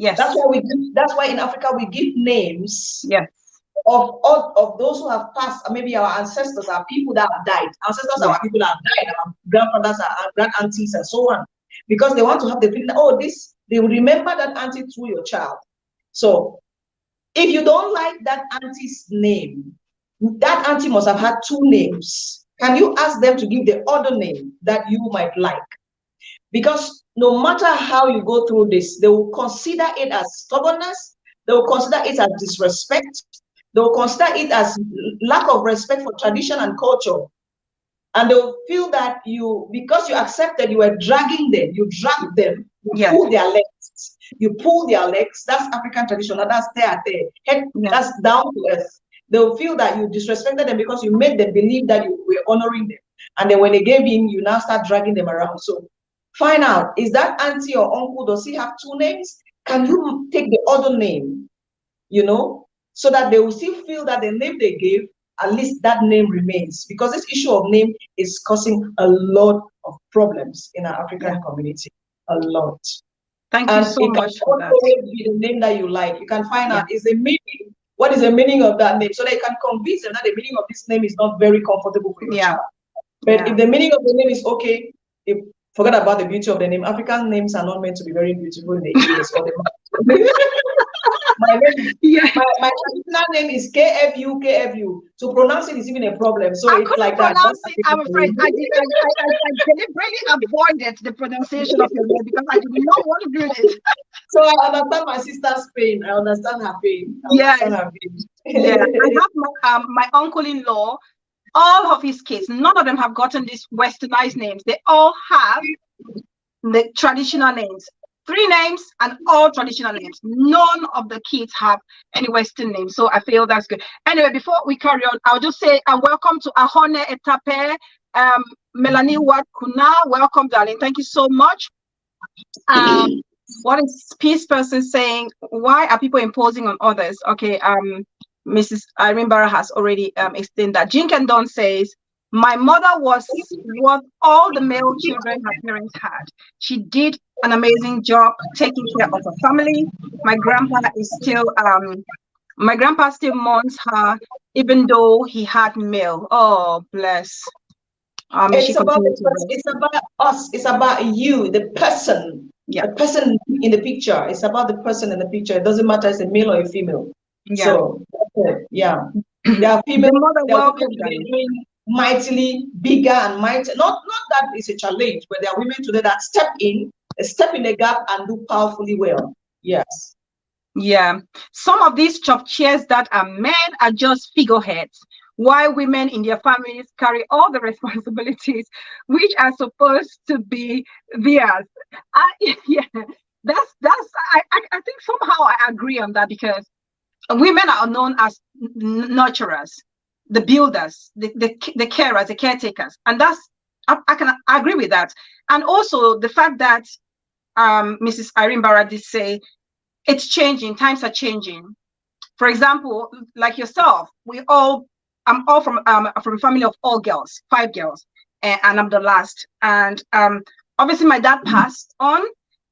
That's why in Africa we give names of those who have passed. Maybe our ancestors are people that have died. Ancestors are people that have died. Our grandfathers are grand aunties and so on, because they want to have the feeling that, they will remember that auntie through your child. So if you don't like that auntie's name, that auntie must have had two names. Can you ask them to give the other name that you might like? Because no matter how you go through this, they will consider it as stubbornness. They will consider it as disrespect. They will consider it as lack of respect for tradition and culture. And they will feel that because you accepted, you were dragging them. You dragged them. You pull their legs. You pull their legs. That's African tradition. That's there. That's down to earth. They will feel that you disrespected them because you made them believe that you were honoring them. And then when they gave in, you now start dragging them around. So find out, is that auntie or uncle, does he have two names? Can you take the other name? So that they will still feel that the name they gave, at least that name remains. Because this issue of name is causing a lot of problems in our African community. A lot. Thank you so much for that. It can always be the name that you like. You can find out what is the meaning of that name, so they can convince them that the meaning of this name is not very comfortable for your child. But if the meaning of the name is okay, forget about the beauty of the name. African names are not meant to be very beautiful in the ears or the mouth. My name, Yeah. my traditional name is KFU. To pronounce it is even a problem. So I it's couldn't like that. pronounce it. I'm afraid I deliberately avoided the pronunciation of your name because I did not want to do this. So I understand my sister's pain. I understand her pain. Yes. Yeah. I have my uncle-in-law, all of his kids, none of them have gotten these westernized names. They all have the traditional names. 3 names and all traditional names. None of the kids have any Western names. So I feel that's good. Anyway, before we carry on, I'll just say welcome to Ahone Etape, Melanie Watkuna. Welcome, darling. Thank you so much. What is Peace Person saying? Why are people imposing on others? Okay, Mrs. Irene Barra has already explained that. Jinken Don says, my mother was what all the male children her parents had. She did an amazing job taking care of her family. My grandpa still mourns her, even though he had male. Oh, bless. It's about us. It's about you, the person. Yeah. The person in the picture. It's about the person in the picture. It doesn't matter if it's a male or a female. Yeah. So yeah. There are female doing mightily bigger and mighty. Not that it's a challenge, but there are women today that step in the gap and do powerfully well. Yes. Yeah. Some of these chop chairs that are men are just figureheads, while women in their families carry all the responsibilities which are supposed to be theirs. Yeah, I think somehow I agree on that, because women are known as nurturers, the builders, the carers, the caretakers, and that's I can agree with that. And also the fact that Mrs. Irene Barra did say it's changing, times are changing. For example, like yourself, I'm all from a family of all girls, 5 girls, and I'm the last. And obviously my dad passed on,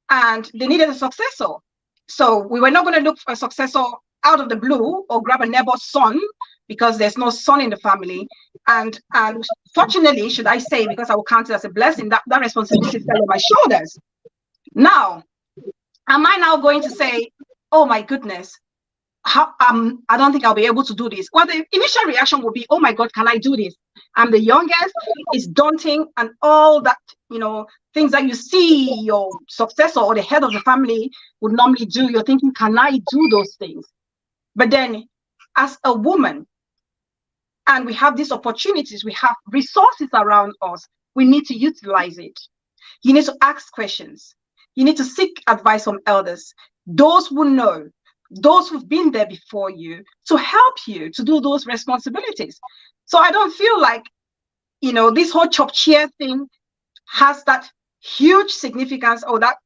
and they needed a successor. So we were not going to look for a successor out of the blue or grab a neighbor's son, because there's no son in the family. And fortunately, should I say, because I will count it as a blessing, that responsibility fell on my shoulders. Now, am I now going to say, oh my goodness, I don't think I'll be able to do this? Well, the initial reaction will be, oh my God, can I do this? I'm the youngest, it's daunting, and all that, things that you see your successor or the head of the family would normally do, you're thinking, can I do those things? But then as a woman, and we have these opportunities, we have resources around us, we need to utilize it. You need to ask questions. You need to seek advice from elders, those who know, those who've been there before you, to help you to do those responsibilities. So I don't feel like, this whole chop chair thing has that huge significance, or that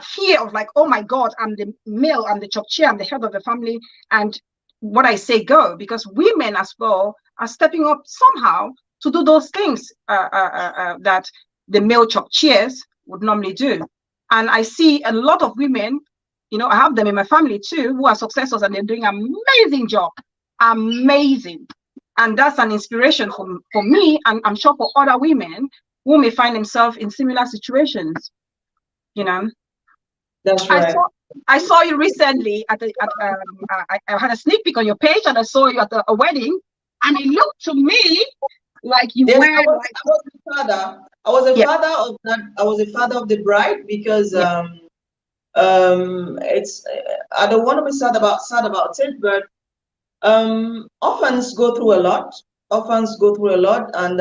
fear of like, oh my God, I'm the male, I'm the chop chair, I'm the head of the family, and what I say go, because women as well are stepping up somehow to do those things that the male chop chairs would normally do. And I see a lot of women, I have them in my family too, who are successors, and they're doing an amazing job. Amazing. And that's an inspiration for me, and I'm sure for other women who may find themselves in similar situations. That's right. I saw you recently I had a sneak peek on your page, and I saw you at a wedding, and it looked to me like you were. I was a father. I was a father of that. I was a father of the bride, because it's I don't want to be sad about it, but orphans go through a lot. And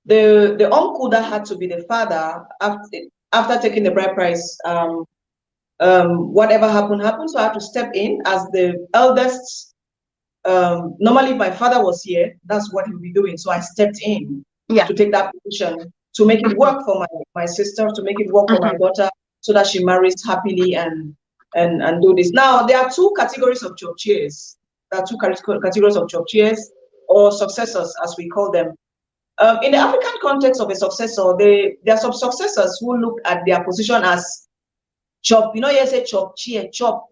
the uncle that had to be the father after taking the bride price, whatever happened. So I had to step in as the eldest. Normally, if my father was here, that's what he would be doing. So I stepped in to take that position, to make it work for my sister, to make it work for my daughter, so that she marries happily and do this. Now, there are 2 categories of chop chairs. There are 2 categories of chop chairs, or successors, as we call them. In the African context of a successor, there are some successors who look at their position as chop. You say chop chair, chop.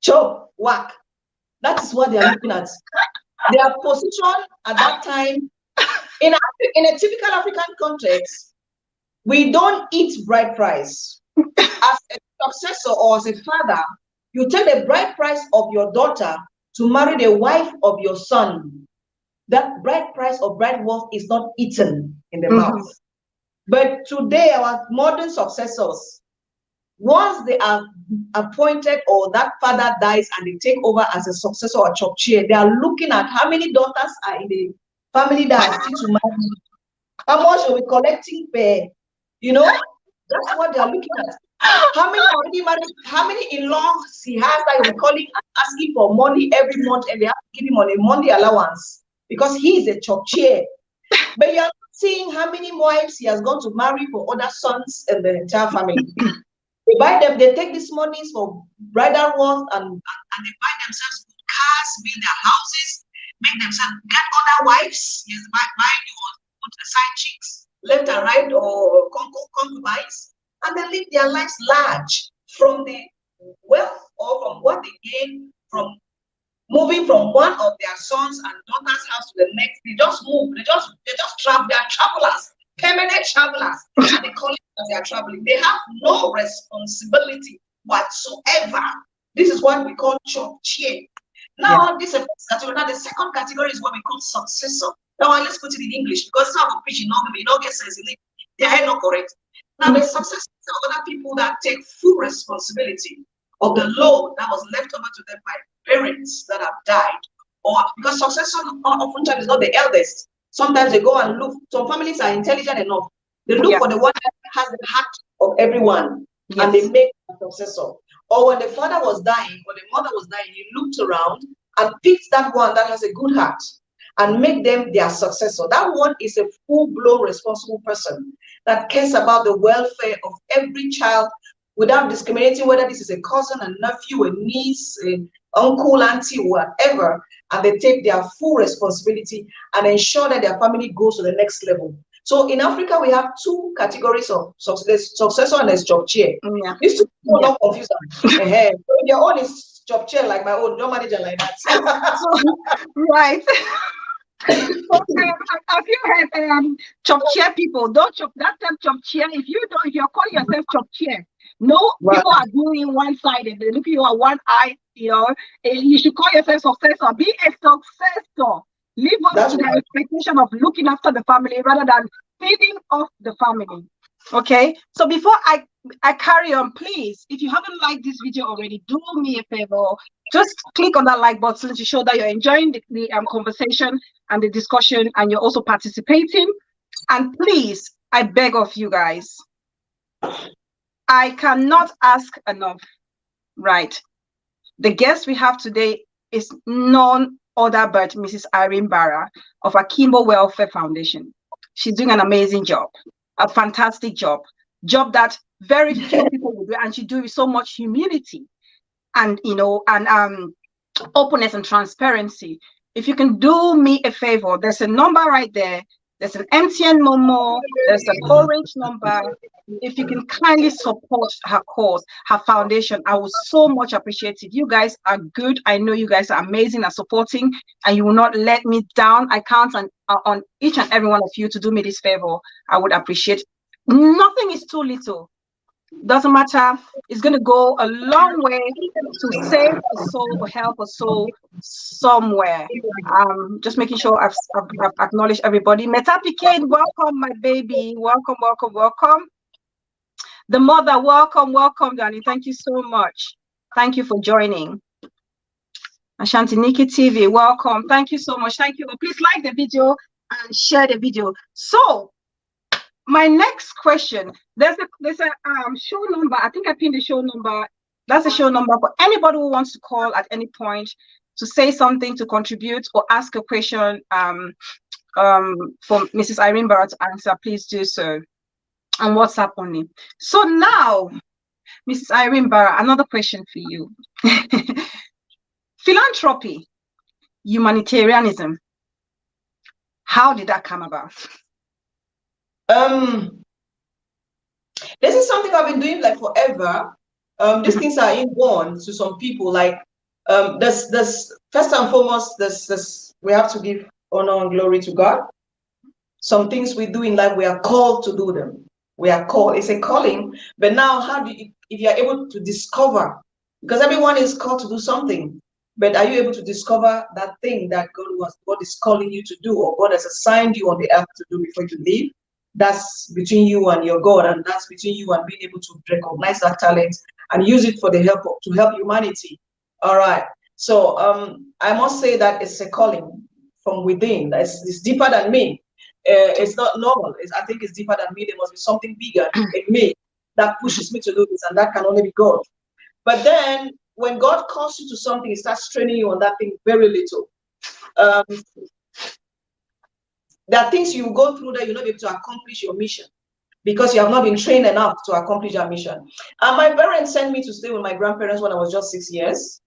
Chop, whack. That is what they are looking at. Their position at that time, in a typical African context, we don't eat bride price. as a successor or as a father, you take the bride price of your daughter to marry the wife of your son. That bride price or bride wealth is not eaten in the mouth. But today, our modern successors, once they are appointed or that father dies and they take over as a successor or chop chair, they are looking at how many daughters are in the family that are still to marry. How much are we collecting per, you know? That's what they are looking at. How many already married? How many in-laws he has that you'll be calling and asking for money every month, and they have to give him on a Monday allowance because he is a chop chair. But you are not seeing how many wives he has gone to marry for other sons and the entire family. They buy them, they take these monies for bridal wealth and they buy themselves good cars, build their houses, make themselves get other wives, yes, buy good side chicks, left and right, or concubines, and they live their lives large from the wealth or from what they gain from moving from one of their sons and daughters' house to the next. They just move, they just travel, they are travelers, permanent travelers. They call it as they are traveling. They have no responsibility whatsoever. This is what we call chop chair. Now, this is the first category. Now, the second category is what we call successor. Now, let's put it in English because some of preaching, you don't get sense in it. They are not correct. Now, the successors are other people that take full responsibility of the load that was left over to them by parents that have died. Or because successor oftentimes is not the eldest. Sometimes they go and look. Some families are intelligent enough. They look for the one that has the heart of everyone, and they make a successor. Or when the father was dying, or the mother was dying, he looked around and picked that one that has a good heart and make them their successor. That one is a full-blown responsible person that cares about the welfare of every child without discriminating whether this is a cousin, a nephew, a niece, an uncle, auntie, whatever, and they take their full responsibility and ensure that their family goes to the next level. So in Africa, we have two categories of successor and job chair. These two people not confused. So your own is job chair like my own, don't manage it like that. Right. Have you heard chop chair people? Don't chop that term chop chair. If you're calling yourself chop chair, no, people are doing one sided. They look at you at one eye. You should call yourself successor. Be a successor. Live up to the expectation of looking after the family rather than feeding off the family. Okay. So before I carry on, please, if you haven't liked this video already, do me a favor. Just click on that like button to show that you're enjoying the conversation and the discussion, and you're also participating. And please, I beg of you guys, I cannot ask enough. Right. The guest we have today is none other but Mrs. Irene Barra of Akimbo Welfare Foundation. She's doing an amazing job, a fantastic job that very few people will do, and she do it with so much humility and openness and transparency. If you can do me a favor, there's a number right there. There's an MTN Momo, there's an orange number. If you can kindly support her cause, her foundation, I would so much appreciate it. You guys are good. I know you guys are amazing at supporting, and you will not let me down. I count on each and every one of you to do me this favor. I would appreciate. Nothing is too little. Doesn't matter. It's going to go a long way to save a soul or help a soul somewhere. Just making sure I've acknowledged everybody. Metapicade, welcome, my baby. Welcome, welcome, welcome. The mother, welcome, welcome, Danny. Thank you so much. Thank you for joining. Ashanti Nikki TV, welcome. Thank you so much. Thank you. Please like the video and share the video. So, my next question, there's a show number. I think I pinned the show number. That's a show number for anybody who wants to call at any point to say something, to contribute, or ask a question for Mrs. Irene Barra to answer. Please do so on WhatsApp only. So now, Mrs. Irene Barra, another question for you. Philanthropy, humanitarianism, how did that come about? This is something I've been doing like forever. These things are inborn to some people. Like there's first and foremost, this we have to give honor and glory to God. Some things we do in life, we are called to do them. We are called, it's a calling. But now, how do you, if you are able to discover, because everyone is called to do something, but are you able to discover that thing that God is calling you to do, or God has assigned you on the earth to do before you leave? That's between you and your God, and that's between you and being able to recognize that talent and use it for the help to help humanity. All right. So I must say that it's a calling from within. It's deeper than me. It's not normal. I think it's deeper than me. There must be something bigger in me that pushes me to do this, and that can only be God. But then when God calls you to something, He starts training you on that thing very little. There are things you go through that you're not able to accomplish your mission because you have not been trained enough to accomplish your mission. And my parents sent me to stay with my grandparents when I was just 6 years.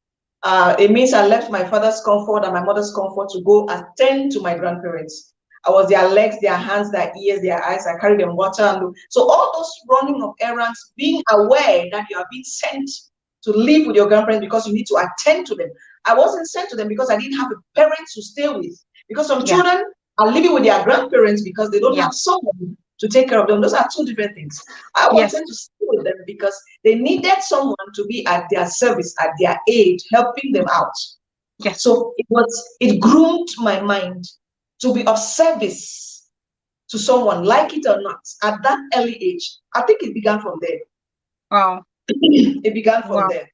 It means I left my father's comfort and my mother's comfort to go attend to my grandparents. I was their legs, their hands, their ears, their eyes. I carried them water. And so all those running of errands, being aware that you are being sent to live with your grandparents because you need to attend to them. I wasn't sent to them because I didn't have a parent to stay with. Because some children are living with their grandparents because they don't have someone to take care of them. Those are two different things. I was sent to stay with them because they needed someone to be at their service, at their aid, helping them out. Yes. So it groomed my mind to be of service to someone, like it or not, at that early age. I think it began from there. Wow. It began from there.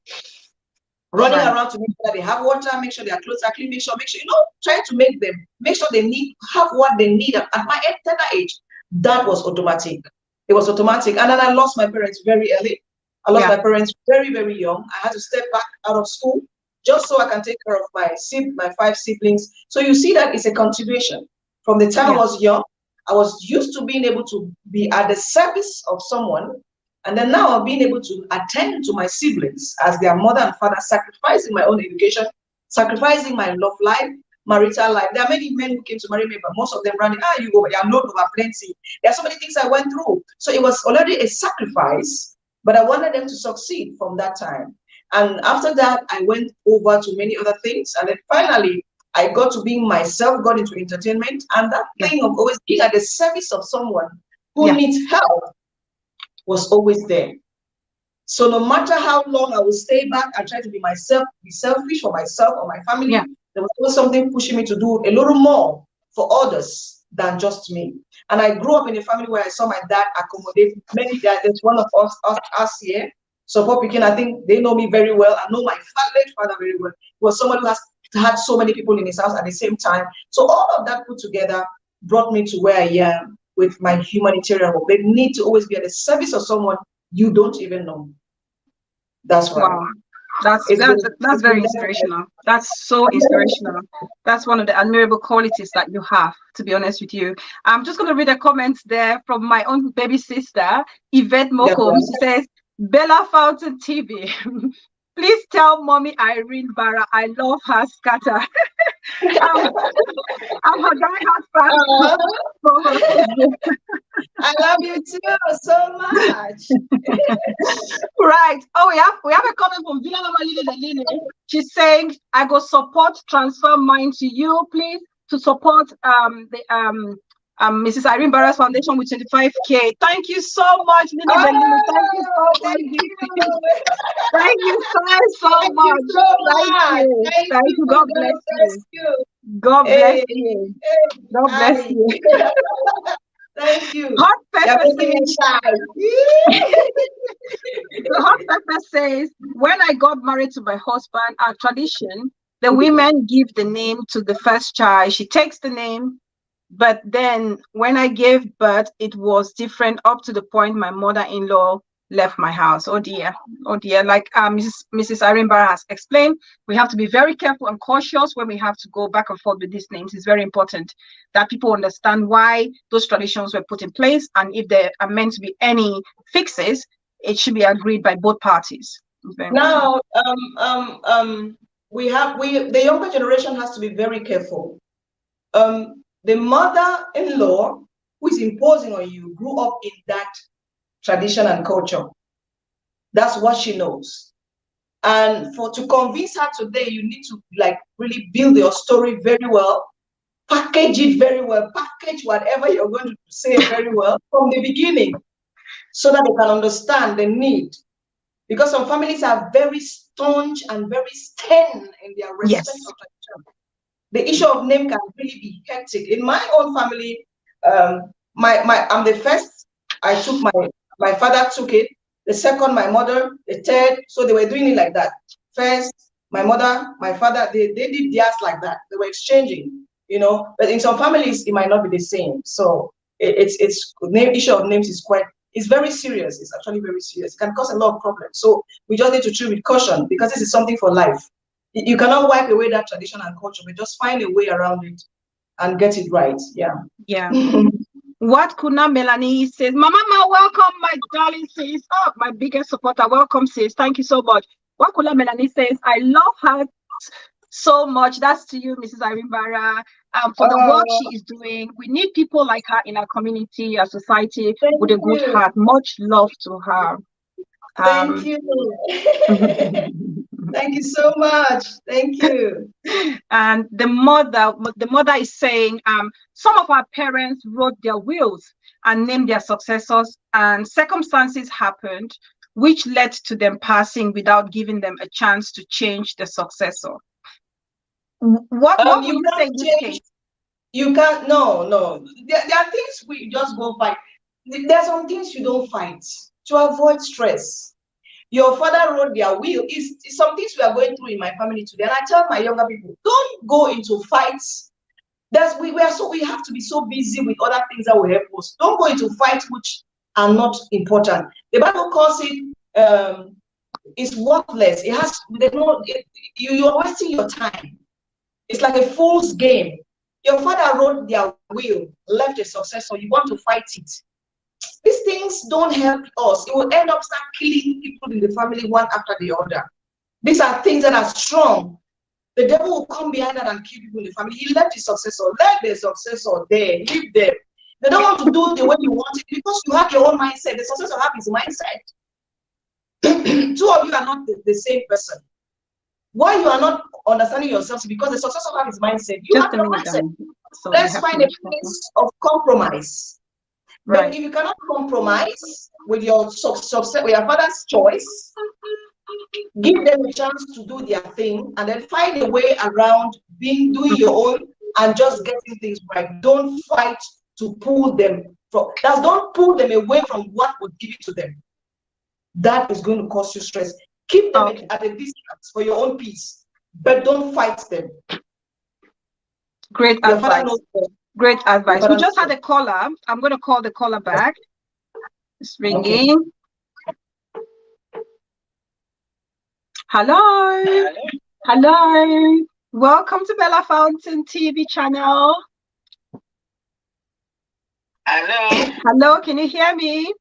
Running around to make sure that they have water, make sure their clothes are clean, make sure, trying to make sure they have what they need at my tender age. That was automatic. It was automatic. And then I lost my parents very early. I lost my parents very, very young. I had to step back out of school just so I can take care of my 5 siblings. So you see that it's a continuation. From the time I was young, I was used to being able to be at the service of someone. And then now I'm being able to attend to my siblings as their mother and father, sacrificing my own education, sacrificing my love life, marital life. There are many men who came to marry me, but most of them ran, you go, I'm not over plenty. There are so many things I went through. So it was already a sacrifice, but I wanted them to succeed from that time. And after that, I went over to many other things. And then finally, I got to being myself, got into entertainment. And that thing of always being at the service of someone who needs help was always there. So no matter how long I would stay back and try to be myself, be selfish for myself or my family, there was always something pushing me to do a little more for others than just me. And I grew up in a family where I saw my dad accommodate many guys. There's one of us here, Support Pekin. I think they know me very well. I know my late father very well. He was someone who has had so many people in his house at the same time. So all of that put together brought me to where I am with my humanitarian work. They need to always be at the service of someone you don't even know. That's right. Wow. That's very inspirational. That's so inspirational. That's one of the admirable qualities that you have, to be honest with you. I'm just going to read a comment there from my own baby sister, Yvette Mokom. She says, Bella Fountain TV. Please tell Mommy Irene Barra I love her scatter. I'm her diehard fan. I love you too so much. Right. Oh, we have a comment from Villa Lili. She's saying, I go support transfer mine to you, please, to support Mrs. Irene Barra's foundation with 25K. Thank you so much, Lili. Thank you so much. Thank you so much. Thank you. God bless you. God bless you. God bless you. Thank you. Hot Pepper says, Hot Pepper says, when I got married to my husband, our tradition, the women give the name to the first child. She takes the name. But then when I gave birth, it was different up to the point my mother-in-law left my house. Oh dear. Like Mrs. Irene Barra has explained, we have to be very careful and cautious when we have to go back and forth with these names. It's very important that people understand why those traditions were put in place, and if there are meant to be any fixes, it should be agreed by both parties. Now, the younger generation has to be very careful. The mother-in-law who is imposing on you grew up in that tradition and culture. That's what she knows. And to convince her today, you need to really build your story very well, package it very well, package whatever you're going to say very well from the beginning. so that they can understand the need. Because some families are very staunch and very stern in their respect of tradition. The issue of name can really be hectic. In my own family, I'm the first. I took my father took it. The second, my mother. The third. So they were doing it like that. First, my mother, my father. They did theirs like that. They were exchanging, you know. But in some families, it might not be the same. So it's name issue of names is it's very serious. It's actually very serious. It can cause a lot of problems. So we just need to treat with caution because this is something for life. You cannot wipe away that tradition and culture, but just find a way around it and get it right. Yeah. Yeah. What Kuna Melanie says, Mama, welcome, my darling sis. Oh, my biggest supporter. Welcome, sis. Thank you so much. What Kuna Melanie says, I love her so much. That's to you, Mrs. Irene Barra. For the work she is doing. We need people like her in our community, our society, with a good heart. Much love to her. Thank you. Thank you so much. Thank you. And the mother is saying, some of our parents wrote their wills and named their successors, and circumstances happened which led to them passing without giving them a chance to change the successor. What would you say in this case? You can't. No. There are things we just go fight. There are some things you don't fight to avoid stress. Your father wrote their will. Is some things we are going through in my family today. And I tell my younger people, don't go into fights. We have to be so busy with other things that will help us. Don't go into fights which are not important. The Bible calls it it's worthless. You're wasting your time. It's like a fool's game. Your father wrote their will, left a successor. You want to fight it. These things don't help us. It will end up start killing people in the family one after the other. These are things that are strong. The devil will come behind that and kill people in the family. He left his successor. Let the successor there. Leave them. They don't want to do the way you want it because you have your own mindset. The successor have his mindset. Two of you are not the same person. Why you are not understanding yourselves? Because the successor have his mindset. You have your mindset. So let's find a place of compromise. Right. But if you cannot compromise with your success, with your father's choice, give them a chance to do their thing, and then find a way around doing your own and just getting things right. Don't fight to pull them from. Don't pull them away from what was given to them. That is going to cause you stress. Keep them at a distance for your own peace, but don't fight them. Great advice. Great advice. We just had a caller. I'm going to call the caller back. It's ringing. Okay. Hello. Hello. Welcome to Bella Fountain TV channel. Hello. Hello. Can you hear me?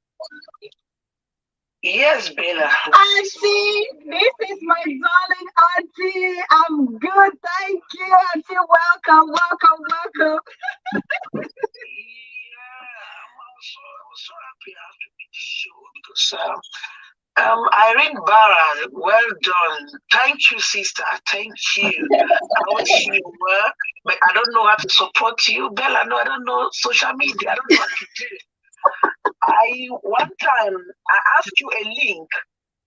Yes, Bella. Auntie, this is my darling auntie. I'm good, thank you, auntie. Welcome. Yeah, I was so happy after the show because Irene Barra, well done. Thank you, sister. Thank you. I wish you work, but I don't know how to support you, Bella. No, I don't know social media. I don't know what to do. One time I asked you a link.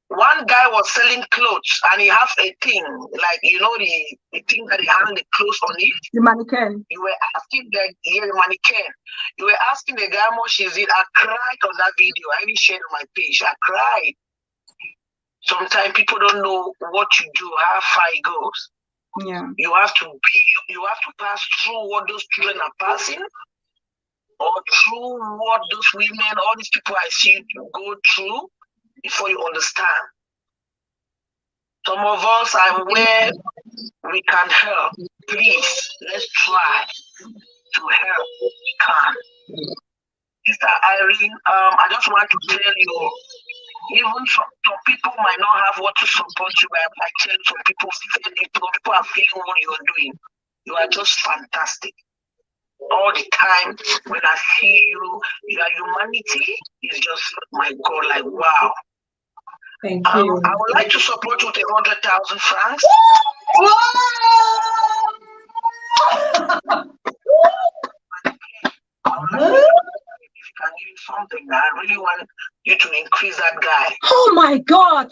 One guy was selling clothes and he has a thing, like the thing that he hang the clothes on it. The mannequin. You were asking the mannequin. You were asking the guy how much is it. I cried on that video. I even shared on my page. I cried. Sometimes people don't know what you do, how far it goes. Yeah. You have to pass through what those children are passing. Or through what those women, all these people I see go through before you understand. Some of us are where we can help. Please, let's try to help if we can. Sister Irene, I just want to tell you, even some people might not have what to support you, but I tell some people are feeling what you're doing. You are just fantastic. All the time when I see you, your humanity is just, my God, like wow. Thank you. I would like to support you with 100,000 francs. I would like to, if you can give something, I really want you to increase that guy. Oh my God.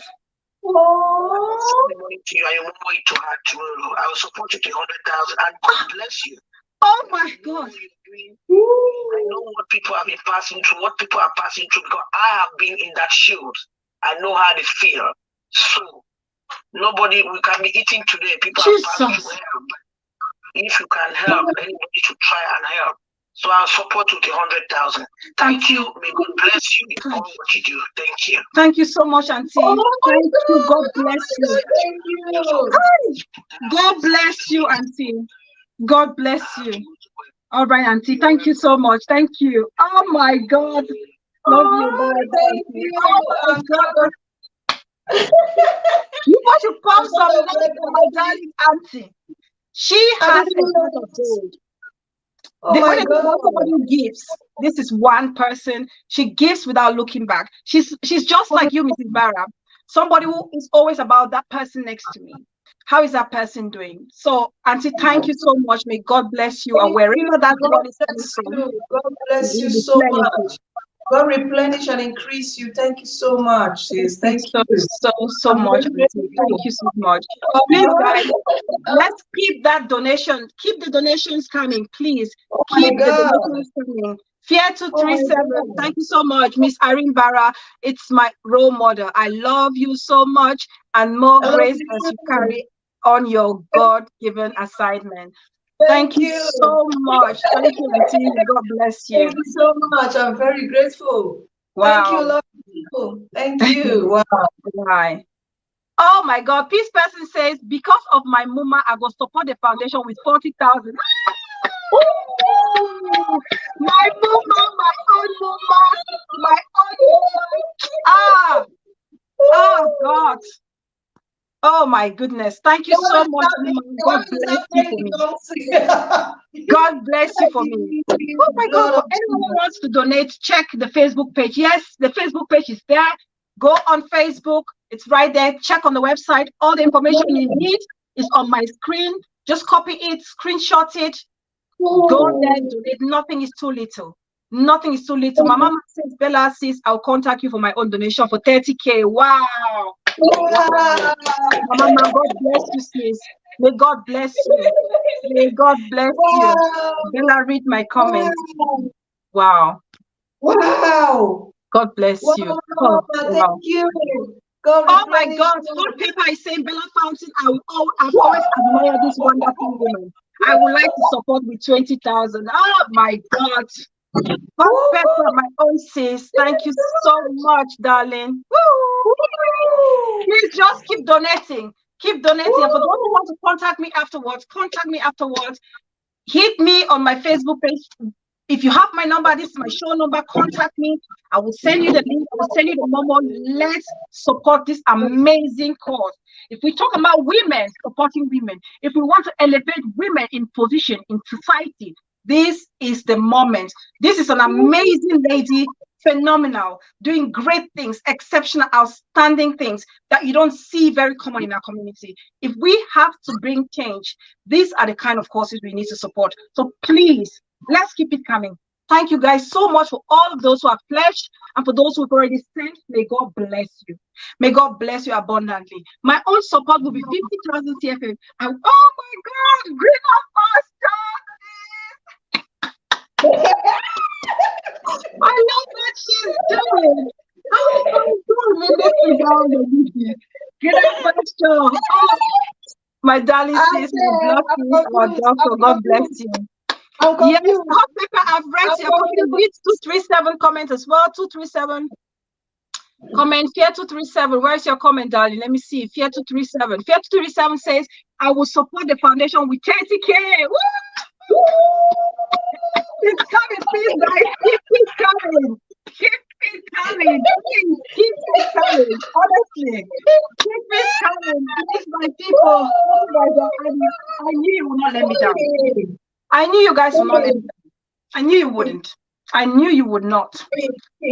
Oh. Send the money to you and you won't wait to her tomorrow. I will support you to 100,000 and God bless you. Oh my I know God. what you're doing. I know what people have been passing through, what people are passing through, because I have been in that shoes. I know how they feel. So nobody, we can be eating today. People are passing through hell. If you can help, anybody should try and help. So I'll support you to 100,000. Thank you. May God bless you in all what you do. Thank you. Thank you so much, Auntie. Thank you. God bless you. Thank you. God bless you, Auntie. God bless you. All right, Auntie. Thank you so much. Thank you. Oh my God. Love you. Bye. Thank you. Oh my God. You want to pump some love for my darling Auntie. She has a heart of gold. Oh my God. Somebody who gives. This is one person. She gives without looking back. She's just like you, Mrs. Barra. Somebody who is always about that person next to me. How is that person doing? So, Auntie, thank you so much. May God bless you. And wherever that God is coming from, God bless you so much. God replenish and increase you. Thank you so much, sis. Thank you so much. Thank you so much. Please, guys, let's keep that donation. Keep the donations coming, please. Keep the donations coming. Fear 237. Thank you so much, Miss Irene Barra. It's my role model. I love you so much, and more grace as you carry on your God-given assignment. Thank you so much. Thank you, Auntie. God bless you. Thank you so much. I'm very grateful. Wow. Thank you, love you. Thank you. Wow. Right. Oh my God. Peace person says, because of my mama, I go support the foundation with 40,000. My mama, my own mama, my own mama. Oh God. Oh my goodness. Thank you so much. God bless you for me. God bless you for me. Oh my God. For anyone who wants to donate, check the Facebook page. Yes, the Facebook page is there. Go on Facebook. It's right there. Check on the website. All the information you need is on my screen. Just copy it, screenshot it. Go there, donate. Nothing is too little. Nothing is too little. My mama says, Bella says, I'll contact you for my own donation for 30K. Wow. Wow. Mama, God bless you, sis. May God bless you. May God bless you. Bella, read my comments. Wow. Wow. God bless you. Oh, thank you. Oh my God. Scott Paper is saying, Bella Fountain, I've always admired this wonderful woman. I would like to support with 20,000. Oh my God. God Pepper, my own sis. Thank you so much, darling. Woo. Please just keep donating. Keep donating. And for those who want to contact me afterwards, hit me on my Facebook page. If you have my number, this is my show number, contact me. I will send you the link. I will send you the number. Let's support this amazing cause. If we talk about women, supporting women, if we want to elevate women in position in society, this is the moment. This is an amazing lady, phenomenal, doing great things, exceptional, outstanding things that you don't see very common in our community. If we have to bring change, these are the kind of causes we need to support. So please, let's keep it coming. Thank you guys so much for all of those who have pledged and for those who have already sent. May God bless you. May God bless you abundantly. My own support will be 50,000 CFM. And oh my God, Green Master! I love what she's doing. Oh my God, my darling sis, our doctor, God bless you. Yes, Hot Pepper, I've read your comment. Read 237 comment as well. 237 comment. Fear 237. Where's your comment, darling? Let me see. Fear 237. Fear 237 says, I will support the foundation with 30K. Woo! It's coming, please, guys. Keep it coming. Keep it coming. Keep it coming. Honestly, keep it coming. Please, my people. Oh my God, I knew you would not let me down. I knew you guys would not let me down. I knew you wouldn't. I knew you would not.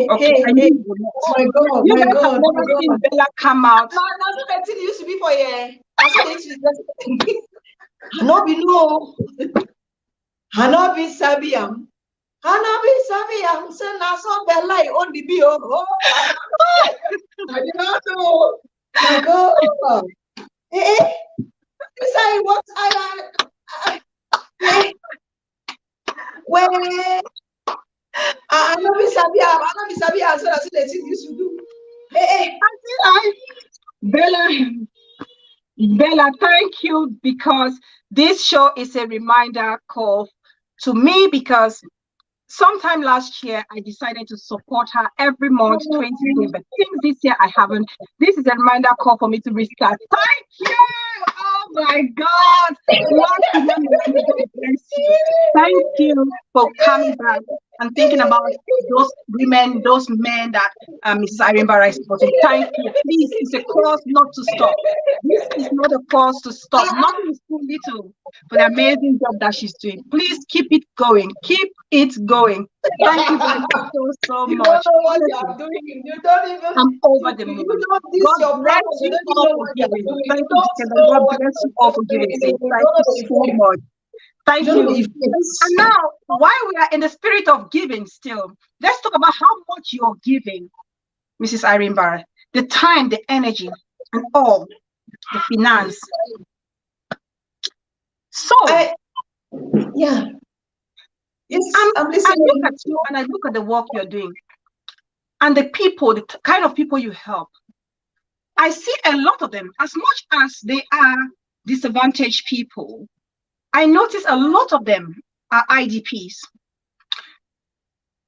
Okay, I knew you would not. Oh my God, you guys have never seen Bella come out. That's what used to be for you. I know be no. I know be Sabiam. Hanabi Sabi, I'm saying I saw Bella on the bio. I did not know. My God. Eh? Say what I when I know Miss Sabia, so that's the thing you should do. Bella, thank you, because this show is a reminder call to me, because sometime last year I decided to support her every month, 20K, but since this year I haven't. This is a reminder call for me to restart. Thank you. Oh my God. Thank you for coming back and thinking about those women, those men that Mrs. Irene Barra is supporting. Thank you. Please, it's a cause not to stop. This is not a cause to stop. Nothing is too little for the amazing job that she's doing. Please keep it going. Keep it going. Thank you so You much. don't know what you are doing. You don't even. I'm over the moon. God bless you all for giving. Thank you, God bless you all for giving. Thank you so much. Thank you. And now, while we are in the spirit of giving still, let's talk about how much you're giving, Mrs. Irene Barra. The time, the energy, and all, the finance. So, yeah. Yes, I'm I listening. look at you and I look at the work you're doing and the people, the kind of people you help. I see a lot of them, as much as they are disadvantaged people. I notice a lot of them are IDPs.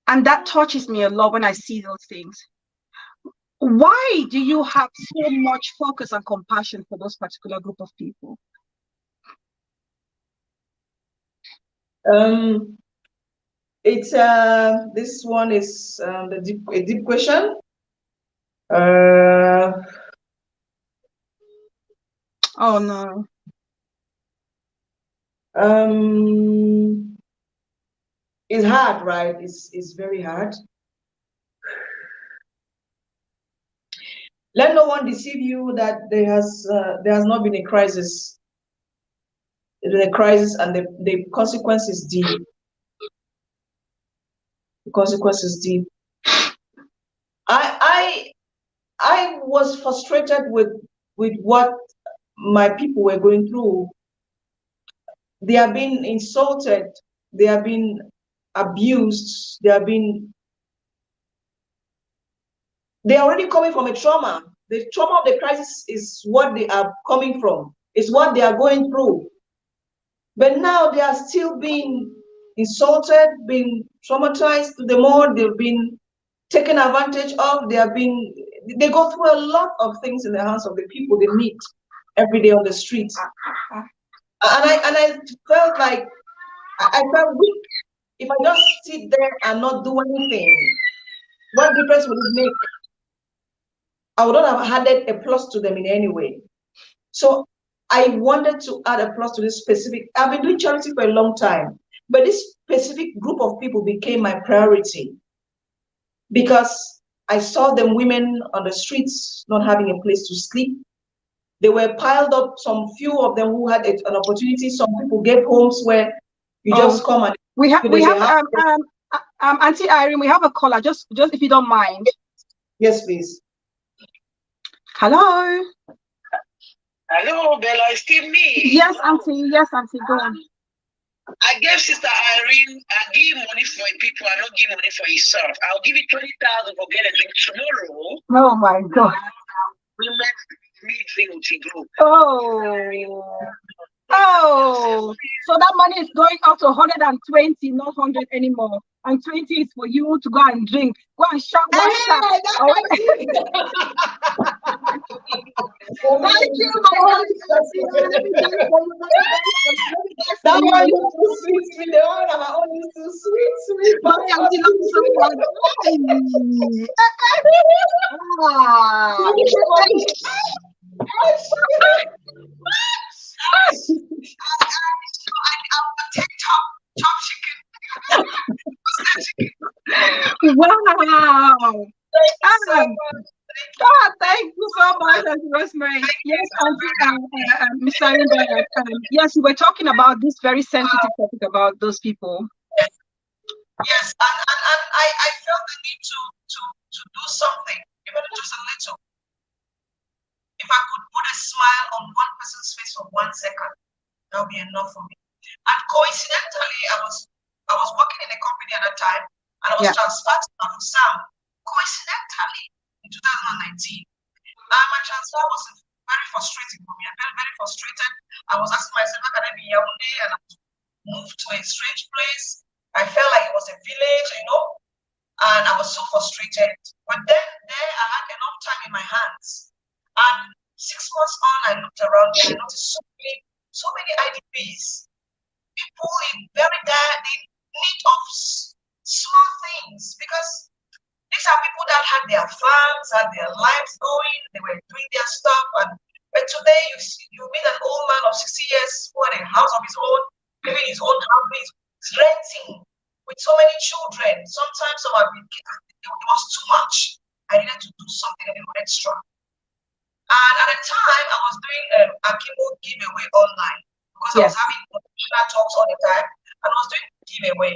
And that touches me a lot when I see those things. Why do you have so much focus and compassion for those particular group of people? It's this one is a deep question. Oh no. It's hard, right? It's very hard. Let no one deceive you that there has not been a crisis. The crisis and the consequence is deep. The consequence is deep. I was frustrated with what my people were going through. They are being insulted. They are being abused. They're already coming from a trauma. The trauma of the crisis is what they are coming from. It's what they are going through. But now they are still being insulted, being traumatized. The more they've been taken advantage of, they go through a lot of things in the hands of the people they meet every day on the streets. And I felt like I felt weak. If I just sit there and not do anything, what difference would it make? I would not have added a plus to them in any way. So I wanted to add a plus to this specific. I've been doing charity for a long time, but this specific group of people became my priority because I saw them, women on the streets, not having a place to sleep. They were piled up, some few of them who had an opportunity. Some people gave homes where you just come and we have Auntie Irene, we have a caller, just if you don't mind. Yes, please. Hello. Hello, Bella, it's still me. Yes, Auntie, go on. I gave Sister Irene, I give money for people, I don't give money for yourself. I'll give you 20,000 for get a drink tomorrow. Oh my God. Women need drink with you group. Oh, so that money is going up to 120, not 100 anymore. And 20 is for you to go and drink. Go and shop. Thank you, my that one is too sweet. The one of my own is too sweet. Wow. God, thank you so much, Rosemary. Yes, Mr. Irene, yes, we were talking about this very sensitive topic about those people. Yes, and I felt the need to do something, even just a little. If I could put a smile on one person's face for 1 second, that would be enough for me. And coincidentally, I was working in a company at that time, and I was transferred to Sam. Coincidentally, in 2019, my transfer was very frustrating for me. I felt very frustrated. I was asking myself, how can I be here one day? And I was moved to a strange place. I felt like it was a village, and I was so frustrated. But then there, I had enough time in my hands. And 6 months on, I looked around and I noticed so many IDPs, people in very dire need of small things, because these are people that had their farms, had their lives going, they were doing their stuff. But today you meet an old man of 60 years who had a house of his own, living his own house, he's renting with so many children. Sometimes it was too much. I needed to do something a little extra. And at the time, I was doing a Akimo giveaway online, because I was having motivational talks all the time, and I was doing giveaway.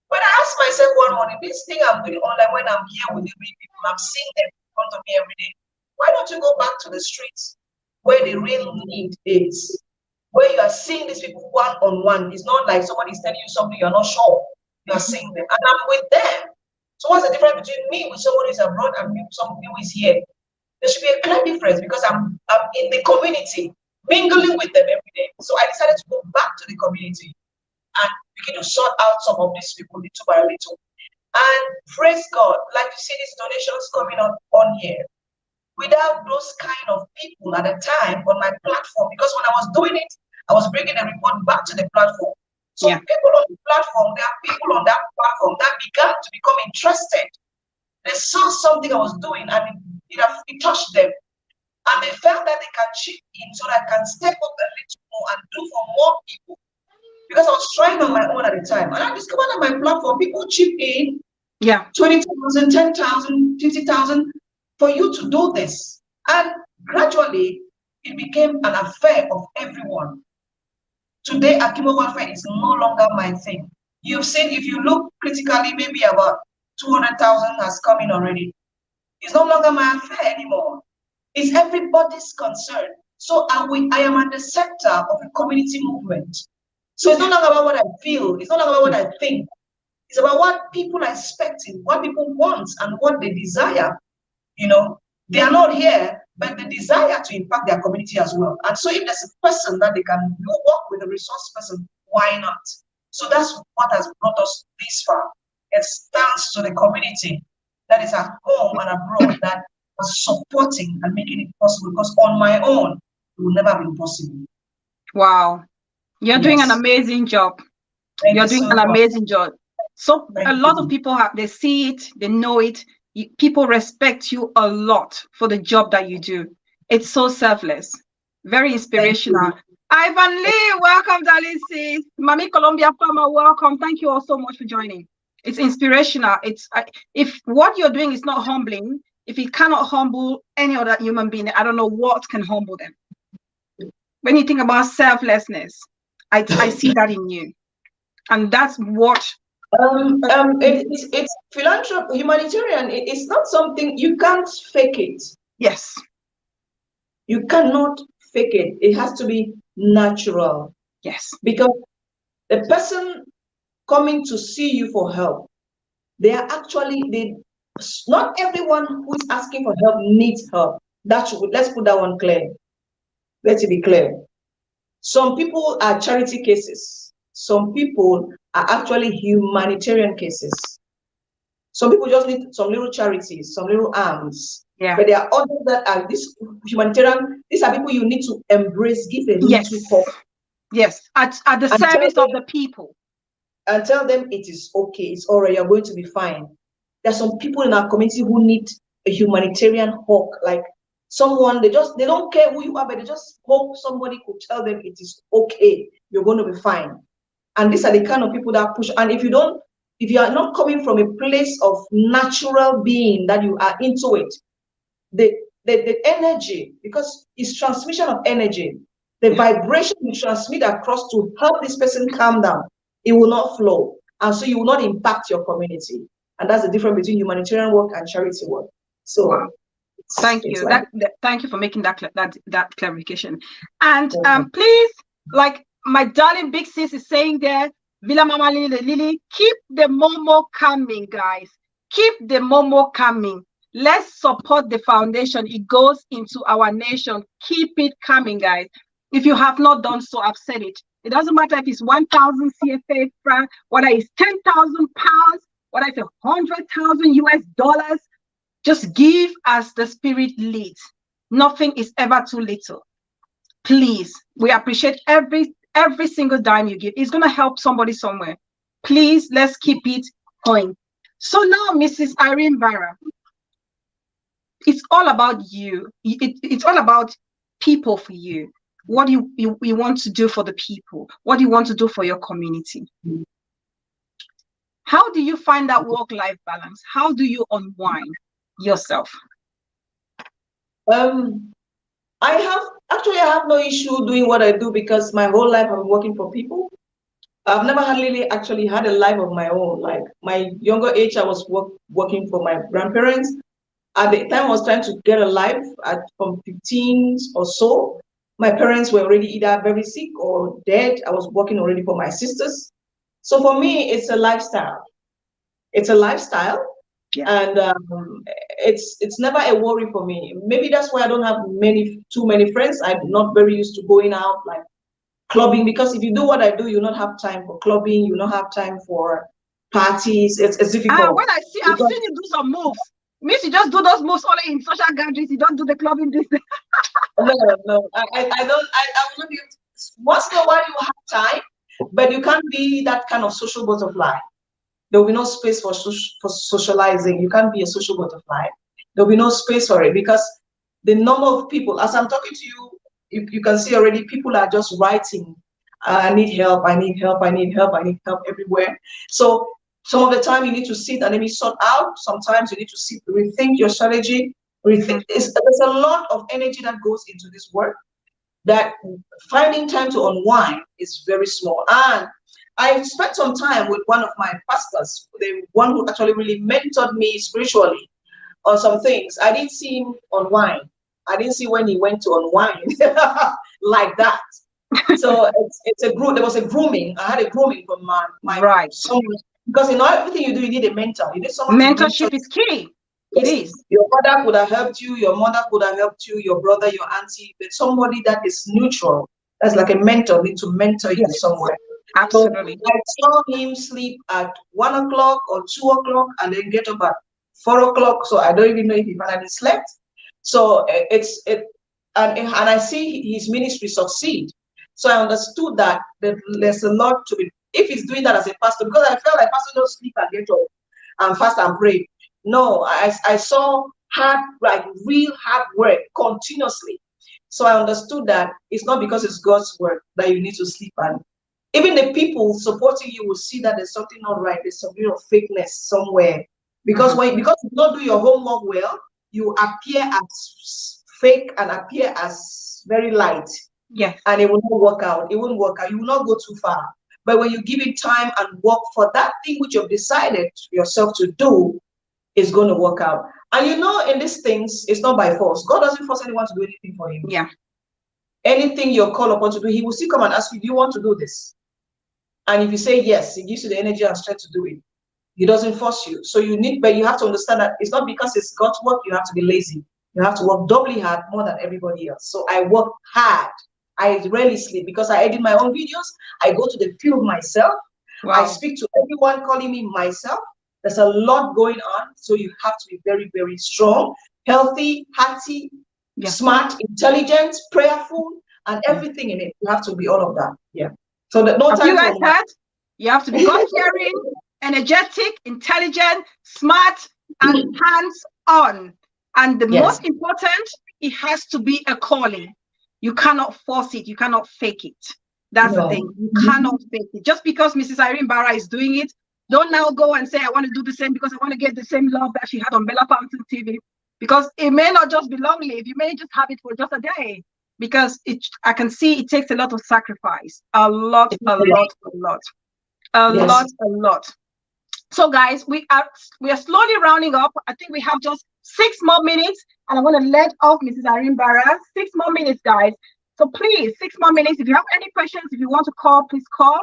When I asked myself one morning, this thing I'm doing online, when I'm here with the real people, I'm seeing them in front of me every day. Why don't you go back to the streets where the real need is, where you are seeing these people one-on-one? It's not like somebody is telling you something you're not sure. You are seeing them, and I'm with them. So what's the difference between me with someone who's abroad and someone who is here? There should be a clear difference, because I'm in the community, mingling with them every day. So I decided to go back to the community and begin to sort out some of these people little by little. And praise God, like you see these donations coming on here. Without those kind of people at the time on my platform, because when I was doing it, I was bringing the report back to the platform. So people on the platform, there are people on that platform that began to become interested. They saw something I was doing, and it touched them. And they felt that they can chip in so that I can step up a little more and do for more people. Because I was trying on my own at the time. And I discovered on my platform, people chip in 20,000, 10,000, 50,000 for you to do this. And gradually, it became an affair of everyone. Today, Akimo welfare is no longer my thing. You've seen, if you look critically, maybe about 200,000 has come in already. It's no longer my affair anymore. It's everybody's concern. So I am at the center of a community movement. So it's not about what I feel. It's not about what I think. It's about what people are expecting, what people want, and what they desire. They are not here, but they desire to impact their community as well. And so if there's a person that they can work with, a resource person, why not? So that's what has brought us this far. It's thanks to the community that is at home and abroad that was supporting and making it possible, because on my own, it would never have been possible. Wow. You're doing an amazing job. You're doing an amazing job. So a lot of people they see it, they know it. People respect you a lot for the job that you do. It's so selfless, very inspirational. Ivan Lee, welcome, darling sis. Mami Colombia Farmer, welcome. Thank you all so much for joining. It's inspirational. If what you're doing is not humbling, if it cannot humble any other human being, I don't know what can humble them. When you think about selflessness, I see that in you, and that's what. It's philanthropy, humanitarian. It's not something you can't fake it. Yes, you cannot fake it. It has to be natural. Yes, because the person coming to see you for help, not everyone who is asking for help needs help. Let's put that one clear. Let's be clear. Some people are charity cases. Some people are actually humanitarian cases. Some people just need some little charities, some little arms. Yeah. But there are others that are this humanitarian. These are people you need to embrace, give a little hope. Yes, at the service of the people. And tell them it is okay, it's all right, you're going to be fine. There are some people in our community who need a humanitarian hope, like someone, they don't care who you are, but they just hope somebody could tell them it is okay, you're going to be fine. And these are the kind of people that push. And if you are not coming from a place of natural being, that you are into it, the energy, because it's transmission of energy, the vibration you transmit across to help this person calm down, it will not flow. and so you will not impact your community. And that's the difference between humanitarian work and charity work. So wow. Thank you. Like Thank you for making that clarification. And please, like my darling big sis is saying there, Villa Mama Lily, keep the Momo coming, guys. Keep the Momo coming. Let's support the foundation. It goes into our nation. Keep it coming, guys. If you have not done so, I've said it. It doesn't matter if it's 1,000 CFA franc, whether it's 10,000 pounds, whether it's 100,000 US dollars. Just give as the Spirit leads. Nothing is ever too little. Please, we appreciate every single dime you give. It's going to help somebody somewhere. Please, let's keep it going. So now, Mrs. Irene Barra, it's all about you. It's all about people for you. What do you want to do for the people? What do you want to do for your community? How do you find that work-life balance? How do you unwind yourself? I have no issue doing what I do because my whole life I'm working for people. I've never really actually had a life of my own. Like my younger age, I was working for my grandparents. At the time I was trying to get a life from 15 or so. My parents were already either very sick or dead. I was working already for my sisters. So for me, it's a lifestyle. It's a lifestyle. Yeah. And it's never a worry for me. Maybe that's why I don't have too many friends. I'm not very used to going out like clubbing, because if you do what I do, you not have time for clubbing. You don't have time for parties. It's difficult. When I've seen you do some moves. Means you just do those moves only in social gatherings. You don't do the clubbing business. No. I don't. I will not be. Once in a while you have time, but you can't be that kind of social butterfly. There will be no space for socializing. You can't be a social butterfly. There will be no space for it because the number of people, as I'm talking to you, you can see already people are just writing, I need help, I need help, I need help, I need help everywhere. So some of the time you need to sit and maybe sort out. Sometimes you need to sit, rethink your strategy. There's a lot of energy that goes into this work that finding time to unwind is very small. And I spent some time with one of my pastors, the one who actually really mentored me spiritually on some things. I didn't see him unwind. I didn't see when he went to unwind like that. So it's a group. There was a grooming. I had a grooming from my right. Someone, because in everything you do, you need a mentor. You need someone. Mentorship is key. It is. Your father could have helped you. Your mother could have helped you. Your brother, your auntie, but somebody that is neutral. That's like a mentor. Need to mentor you somewhere. Absolutely. So I saw him sleep at 1 o'clock or 2 o'clock and then get up at 4 o'clock. So I don't even know if he finally slept. So and I see his ministry succeed. So I understood that there's a lot to it. If he's doing that as a pastor, because I felt like pastor don't sleep and get up and fast and pray. No, I saw real hard work continuously. So I understood that it's not because it's God's work that you need to sleep, and even the people supporting you will see that there's something not right. There's some real fakeness somewhere. Because because you don't do your homework well, you appear as fake and appear as very light. Yes. And it will not work out. It won't work out. You will not go too far. But when you give it time and work for that thing which you've decided yourself to do, it's going to work out. And in these things, it's not by force. God doesn't force anyone to do anything for him. Yeah. Anything you're called upon to do, he will still come and ask you, do you want to do this? And if you say yes, he gives you the energy and strength to do it. He doesn't force you. So but you have to understand that it's not because it's God's work, you have to be lazy. You have to work doubly hard, more than everybody else. So I work hard. I rarely sleep because I edit my own videos. I go to the field myself. Wow. I speak to everyone calling me myself. There's a lot going on. So you have to be very, very strong, healthy, hearty, smart, intelligent, prayerful, and everything in it. You have to be all of that. Yeah. So that no time. You like that? You have to be God-fearing, energetic, intelligent, smart, and hands-on. And the most important, it has to be a calling. You cannot force it. You cannot fake it. That's the thing. You cannot fake it. Just because Mrs. Irene Barra is doing it, don't now go and say, I want to do the same because I want to get the same love that she had on Bella Fountain TV. Because it may not just be long-lived. You may just have it for just a day. Because I can see it takes a lot of sacrifice. A lot. A Yes. lot. So guys, we are slowly rounding up. I think we have just 6 more minutes, and I want to let off Mrs. Irene Barra. 6 more minutes, guys. So please, 6 more minutes. If you have any questions, if you want to call, please call.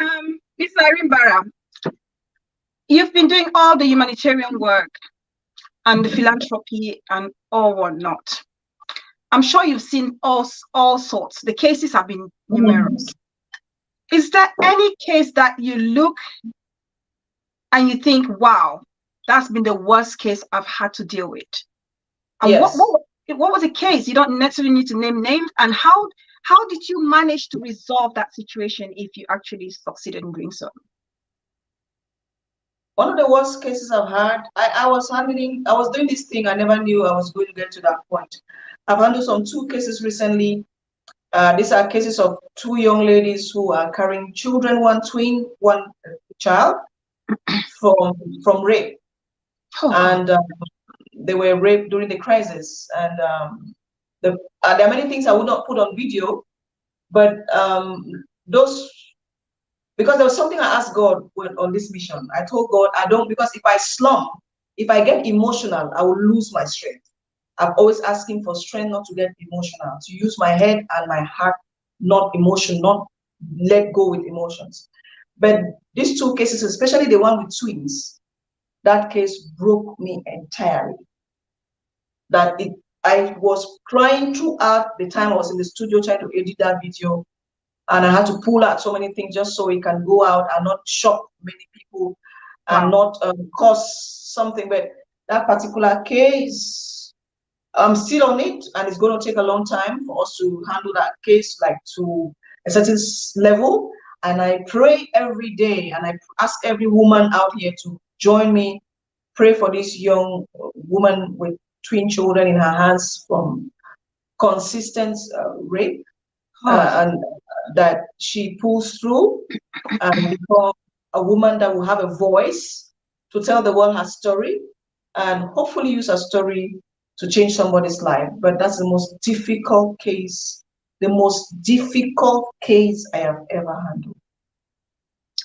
Mrs. Irene Barra, you've been doing all the humanitarian work and the philanthropy and all whatnot. I'm sure you've seen all sorts. The cases have been numerous. Is there any case that you look and you think, wow, that's been the worst case I've had to deal with? And Yes. what was the case? You don't necessarily need to name names. And how did you manage to resolve that situation if you actually succeeded in doing so? One of the worst cases I've had, I was doing this thing, I never knew I was going to get to that point. I've handled some 2 cases recently. These are cases of 2 young ladies who are carrying children, one twin, one child, from rape. Oh. And they were raped during the crisis. And there are many things I would not put on video, but because there was something I asked God on this mission. I told God, because if I slump, if I get emotional, I will lose my strength. I'm always asking for strength not to get emotional, to use my head and my heart, not let go with emotions. But these 2 cases, especially the one with twins, that case broke me entirely. I was crying throughout the time I was in the studio trying to edit that video. And I had to pull out so many things just so it can go out and not shock many people and not cause something. But that particular case, I'm still on it, and it's going to take a long time for us to handle that case like to a certain level. And I pray every day, and I ask every woman out here to join me, pray for this young woman with twin children in her hands from consistent rape. And that she pulls through and become a woman that will have a voice to tell the world her story and hopefully use her story to change somebody's life. But that's the most difficult case I have ever handled.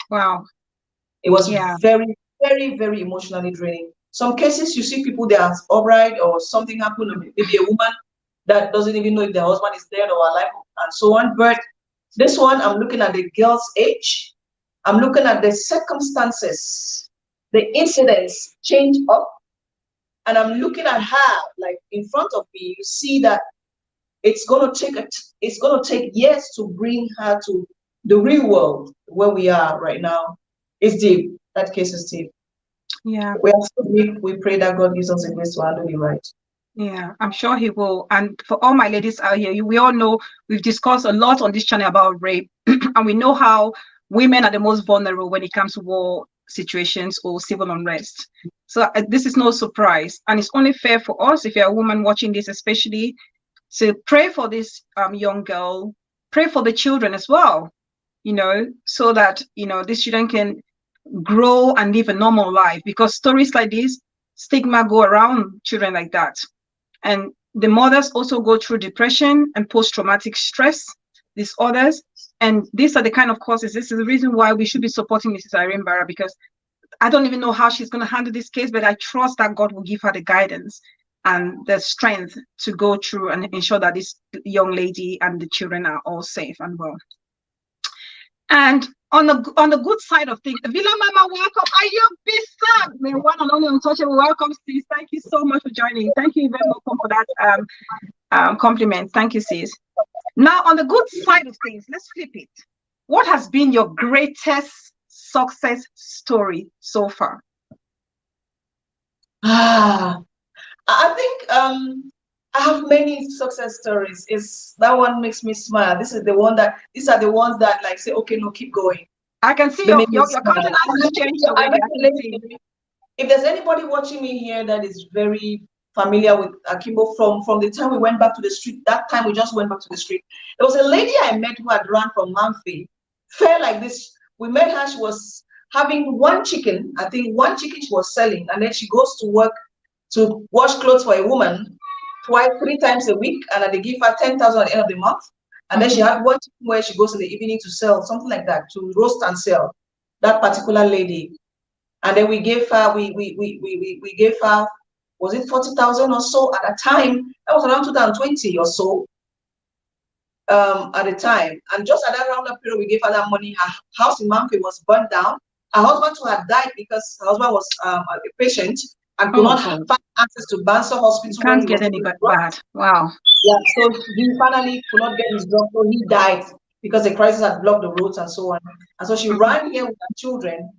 Wow. It was very, very, very emotionally draining. Some cases you see people, they are upright or something happened, or maybe a woman that doesn't even know if their husband is dead or alive and so on. But this one, I'm looking at the girl's age. I'm looking at the circumstances, the incidents change up. And I'm looking at her like in front of me. You see that it's going to take years to bring her to the real world where we are right now. It's deep. That case is deep. Yeah. We are so deep. We pray that God gives us the grace to handle it right. Yeah, I'm sure he will. And for all my ladies out here, we all know we've discussed a lot on this channel about rape, and we know how women are the most vulnerable when it comes to war situations or civil unrest. So this is no surprise, and it's only fair for us, if you're a woman watching this especially, to pray for this young girl, pray for the children as well, so that these children can grow and live a normal life, because stories like this, stigma go around children like that. And the mothers also go through depression and post-traumatic stress disorders. And these are the kind of causes. This is the reason why we should be supporting Mrs. Irene Barra, because I don't even know how she's going to handle this case, but I trust that God will give her the guidance and the strength to go through and ensure that this young lady and the children are all safe and well. And on the good side of things, Villa Mama, welcome. Are you beside me? One and only untouchable. Welcome, sis. Thank you so much for joining. Thank you very much for that compliment. Thank you, sis. Now, on the good side of things, let's flip it. What has been your greatest success story so far? I think I have many success stories. That one makes me smile. These are the ones that like say, okay, no, keep going. I can see your countenance has changed already. If there's anybody watching me here that is very familiar with Akimbo from the time we went back to the street, that time we just went back to the street. There was a lady I met who had run from Manfi, fair like this. We met her, she was having one chicken. I think one chicken she was selling, and then she goes to work to wash clothes for a woman 3 times a week, and they give her 10,000 at the end of the month. And then she had one chicken where she goes in the evening to sell, something like that, to roast and sell. that particular lady. And then we gave her, we gave her, was it 40,000 or so at a time? That was around 2020 or so. At the time, and just at that roundup period, we gave her that money. Her house in Manque was burnt down. Her husband too had died because her husband was a patient and could not find access to Banser Hospital. You can't get any bad. Wow. Yeah, so he finally could not get his drug, so he died because the crisis had blocked the roads and so on. And so she ran here with her children,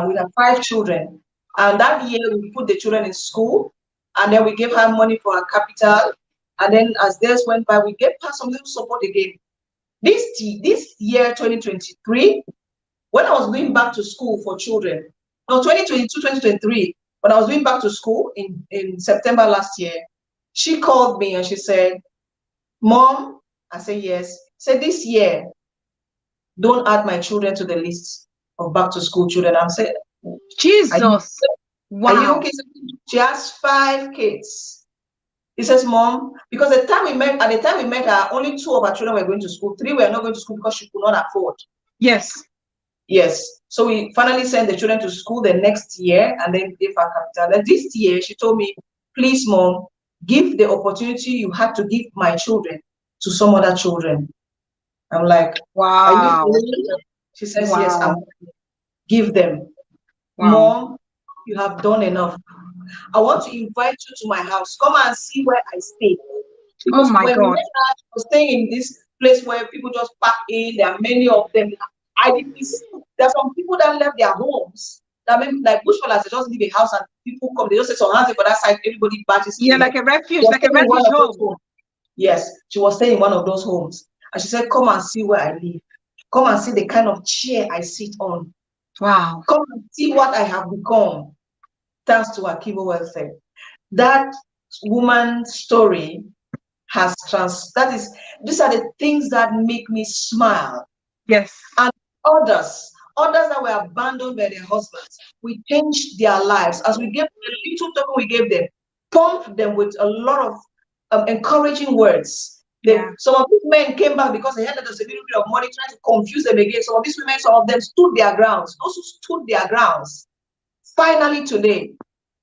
with her 5 children. And that year, we put the children in school, and then we gave her money for her capital. And then as days went by, we gave her some little support again. This year, 2023, when I was going back to school for children, no, 2022, 2023, when I was going back to school in September last year, she called me and she said, Mom, I said, yes. Said, this year, don't add my children to the list of back to school children. I'm saying, Jesus. Wow. Are you okay? She has 5 kids. He says, Mom, because at the time we met her, only 2 of her children were going to school. 3 were not going to school because she could not afford. Yes. Yes. So we finally sent the children to school the next year and then gave her capital. And this year, she told me, please, Mom, give the opportunity you had to give my children to some other children. I'm like, wow. Are you? She says, wow. Yes, give them. Wow. Mom, you have done enough. I want to invite you to my house. Come and see where I stay. Because oh my when God. we met her, I was staying in this place where people just pack in. There are many of them. There are some people that left their homes. That mean, like bushfallers, they just leave a house and people come. They just say, so hands for that side. Everybody batches. Yeah, like a refuge, like a refuge home. Yes, she was staying in one of those homes, and she said, "Come and see where I live. Come and see the kind of chair I sit on. Wow. Come and see what I have become, thanks to Akibo welfare." That woman's story has these are the things that make me smile. Yes. And others that were abandoned by their husbands, we changed their lives as we gave them the little token we gave them, pumped them with a lot of encouraging words. Some of these men came back because they had a little bit of money, trying to confuse them again. Some of these women, some of them stood their grounds. Those who stood their grounds, finally today,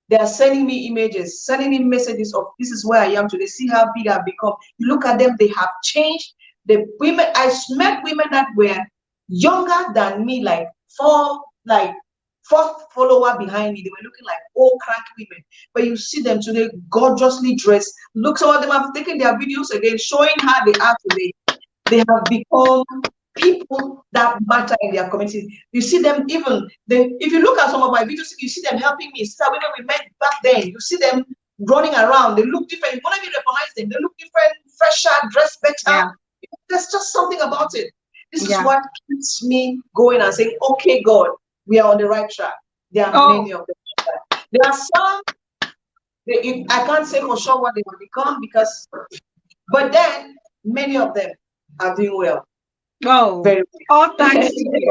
they are sending me images, sending me messages of this is where I am today. See how big I've become. You look at them, they have changed. The women, I met women that were younger than me, like fourth follower behind me. They were looking like old crank women. But you see them today, gorgeously dressed. Look, some of them have taken their videos again, showing how they are today. They have become people that matter in their community. You see them if you look at some of my videos, you see them helping me. Sister, when we met back then, you see them running around. They look different. You won't even recognize them. They look different, fresher, dressed better. Yeah. There's just something about it. This is what keeps me going and saying, okay, God, we are on the right track. There are many of them. There are some, I can't say for sure what they will become but then many of them are doing well. Oh, very well. All thanks to you.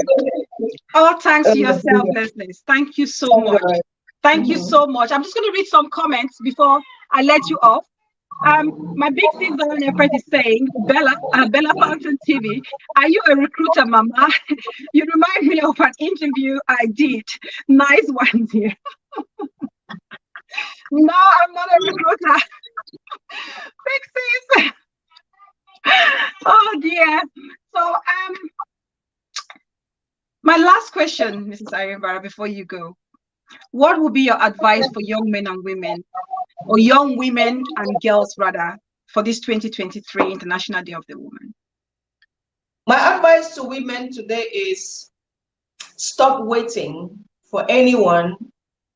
All thanks to your selflessness. Thank you so much. Thank you so much. I'm just going to read some comments before I let you off. My big sister on your friend is saying, Bella Fountain TV, are you a recruiter, Mama? You remind me of an interview I did. Nice one, dear. No, I'm not a recruiter. Big sis. Oh dear. So my last question, Mrs. Irene Barra, before you go, what would be your advice for young men and women, or young women and girls rather, for this 2023 International Day of the Woman? My advice to women today is stop waiting for anyone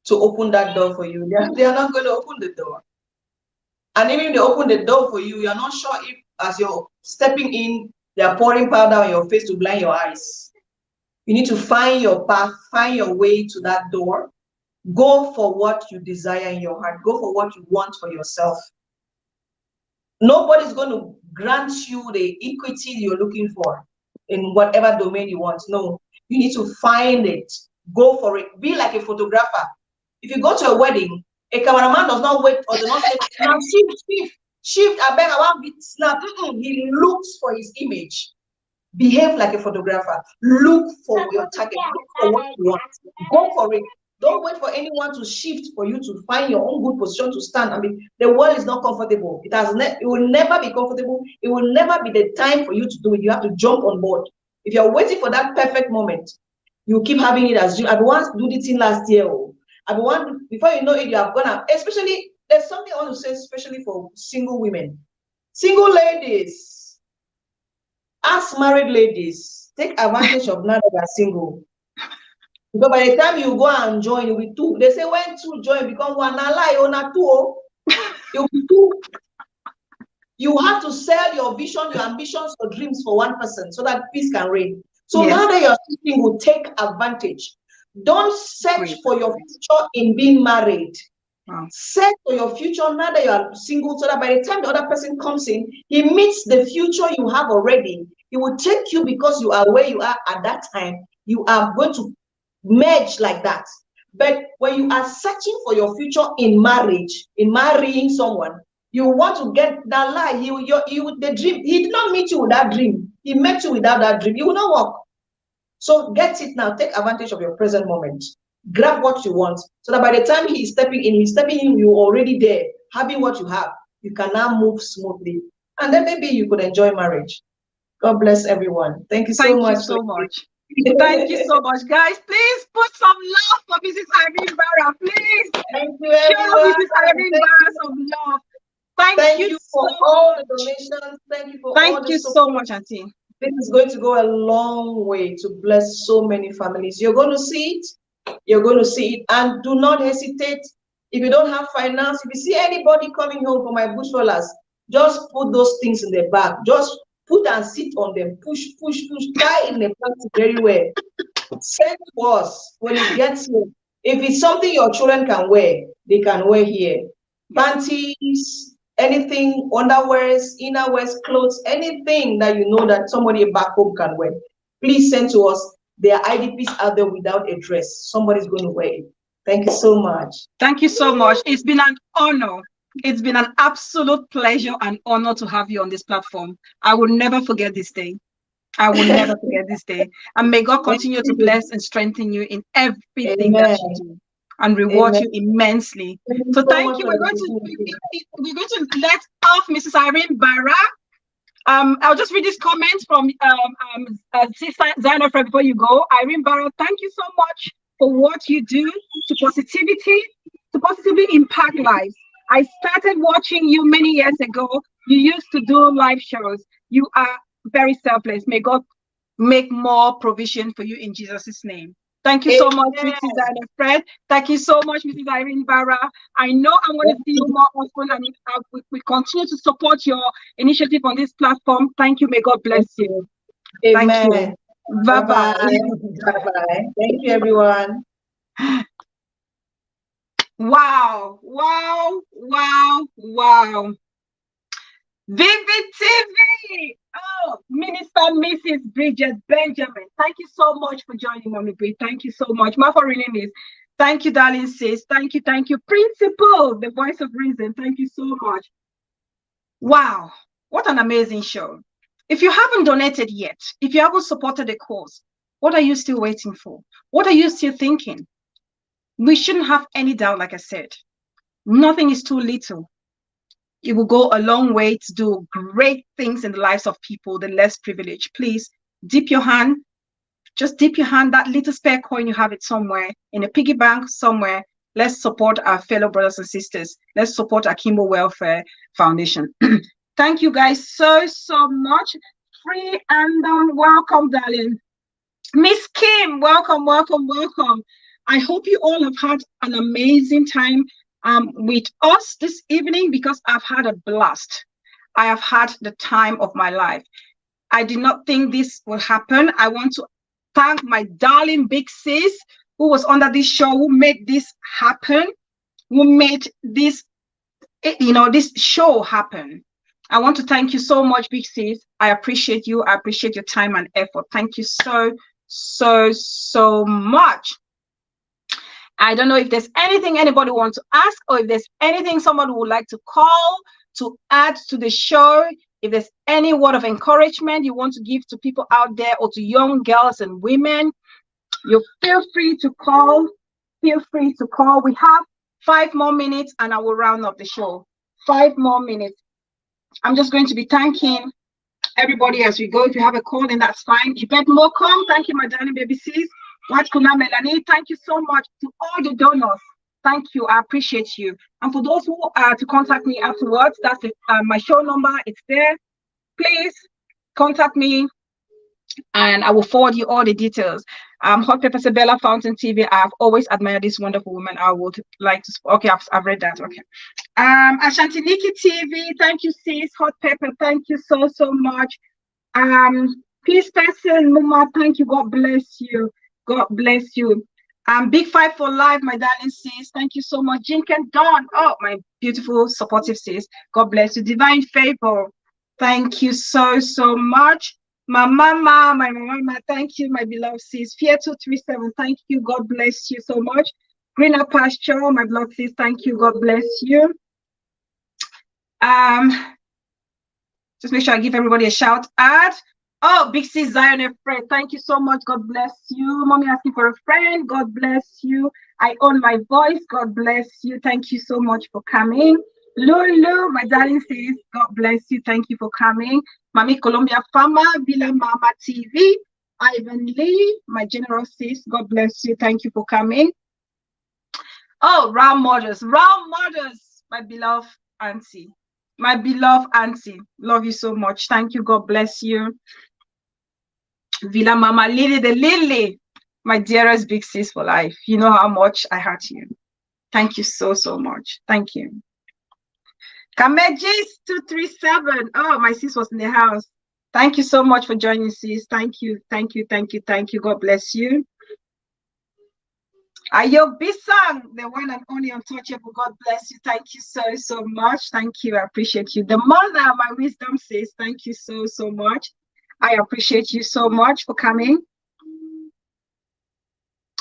to open that door for you. They are not going to open the door. And even if they open the door for you, you're not sure if as you're stepping in, they're pouring powder on your face to blind your eyes. You need to find your path, find your way to that door. Go for what you desire in your heart. Go for what you want for yourself. Nobody's going to grant you the equity you're looking for in whatever domain you want. No, you need to find it. Go for it. Be like a photographer. If you go to a wedding, a cameraman does not wait or does not say, now shift, I beg, I want to snap. He looks for his image. Behave like a photographer. Look for your target. Look for what you want. Go for it. Don't wait for anyone to shift for you to find your own good position to stand. I mean, the world is not comfortable. It will never be comfortable. It will never be the time for you to do it. You have to jump on board. If you're waiting for that perfect moment, you keep having it as you. I once do this thing last year. Before you know it, you are gonna. Especially, there's something I want to say, especially for single women, single ladies. As married ladies, take advantage of now that you are single. Because by the time you go and join, you'll be two. They say when two join, become one. Na lie, or na two. You'll be two. You have to sell your vision, your ambitions, your dreams for one person so that peace can reign. So now that you're single, take advantage. Don't search for your future in being married. Search for your future now that you are single, so that by the time the other person comes in, he meets the future you have already. He will take you because you are where you are at that time. You are going to merge like that. But when you are searching for your future in marriage, in marrying someone, you want to get that lie. The dream. He did not meet you with that dream. He met you without that dream. You will not work. So get it now. Take advantage of your present moment. Grab what you want, so that by the time he's stepping in, you're already there, having what you have. You can now move smoothly, and then maybe you could enjoy marriage. God bless everyone. Thank you so much. Thank you so much. Thank you so much, guys. Please put some love for Mrs. Irene Barra, please. Thank you, everyone. Show Mrs. Irene Barra some love. Thank you for all the donations. Thank you for all the support. So much, Auntie. This is going to go a long way to bless so many families. You're going to see it. You're going to see it, and do not hesitate. If you don't have finance, if you see anybody coming home for my bush rollers, just put those things in the bag. Just put and sit on them. Push, tie in the plastic very well. Send to us when it gets here. If it's something your children can wear, they can wear here. Panties, anything, underwears, innerwears, clothes, anything that you know that somebody back home can wear. Please send to us. There are IDPs out there without a dress. Somebody's going to wear it. Thank you so much. Thank you so much. It's been an honor. It's been an absolute pleasure and honor to have you on this platform. I will never forget this day. I will never forget this day. And may God continue to bless and strengthen you in everything that you do, and reward you immensely. So thank you. We're going to let off Mrs. Irene Barra. I'll just read this comment from Sister Zainab before you go. Irene Barra, thank you so much for what you do to positively impact lives. I started watching you many years ago. You used to do live shows. You are very selfless. May God make more provision for you in Jesus' name. Thank you so much, Mrs. Zainab. Thank you so much, Mrs. Irene Barra. I know I'm going to see you more often, and we continue to support your initiative on this platform. Thank you. May God bless you. Amen. Thank you. Bye-bye. Bye-bye. Thank you, everyone. Wow. Vivid TV. Oh, Minister Mrs. Bridget Benjamin. Thank you so much for joining, Mommy Bridget. Thank you so much. My foreign name is. Thank you, darling sis. Thank you. Principal, the voice of reason. Thank you so much. Wow. What an amazing show. If you haven't donated yet, if you haven't supported the cause, what are you still waiting for? What are you still thinking? We shouldn't have any doubt, like I said. Nothing is too little. It will go a long way to do great things in the lives of people, the less privileged. Please dip your hand. Just dip your hand, that little spare coin, you have it somewhere in a piggy bank somewhere. Let's support our fellow brothers and sisters. Let's support Akimbo Welfare Foundation. Thank you guys so much. Free and welcome, darling. Miss Kim, welcome. I hope you all have had an amazing time with us this evening, because I've had a blast. I have had the time of my life. I did not think this would happen. I want to thank my darling big sis who was under this show, who made this happen, who made this, this show happen. I want to thank you so much, big sis. I appreciate you. I appreciate your time and effort. Thank you so much. I don't know if there's anything anybody wants to ask, or if there's anything someone would like to call to add to the show. If there's any word of encouragement you want to give to people out there or to young girls and women, you feel free to call. Feel free to call. We have 5 more minutes and I will round up the show. 5 more minutes. I'm just going to be thanking everybody as we go. If you have a call, then that's fine. Yvette Mocom, thank you, my darling baby sis. White Kuna Melanie, thank you so much to all the donors. Thank you. I appreciate you. And for those who are to contact me afterwards, that's it. My show number. It's there. Please contact me and I will forward you all the details. Hot Pepper Sabella Fountain TV. I've always admired this wonderful woman. I would like to. Okay, I've read that. Okay. Ashanti Nikki TV. Thank you, sis. Hot Pepper. Thank you so much. Peace person, Mama. Thank you. God bless you. God bless you. Big Five for Life, my darling sis. Thank you so much. Jinken Dawn. Oh, my beautiful, supportive sis. God bless you. Divine Favor. Thank you so much. My mama, thank you, my beloved sis. Fear 237, thank you. God bless you so much. Greener Pasture, my beloved sis, thank you. God bless you. Just make sure I give everybody a shout out. Oh, Big Sis Zion Fred, thank you so much. God bless you. Mommy asking for a friend. God bless you. I own my voice. God bless you. Thank you so much for coming. Lulu, my darling sis, God bless you. Thank you for coming. Mami Columbia Farmer, Villa Mama TV, Ivan Lee, my general sis, God bless you. Thank you for coming. Oh, Round Mothers, my beloved auntie. My beloved auntie, love you so much. Thank you. God bless you. Villa Mama Lily, the Lily, my dearest big sis for life. You know how much I heart you. Thank you so much. Thank you. Kamejis 237. Oh, my sis was in the house. Thank you so much for joining, sis. Thank you. God bless you. Ayo Bisang, the one and only untouchable. God bless you. Thank you so much. Thank you. I appreciate you. The mother, my wisdom says, thank you so much. I appreciate you so much for coming.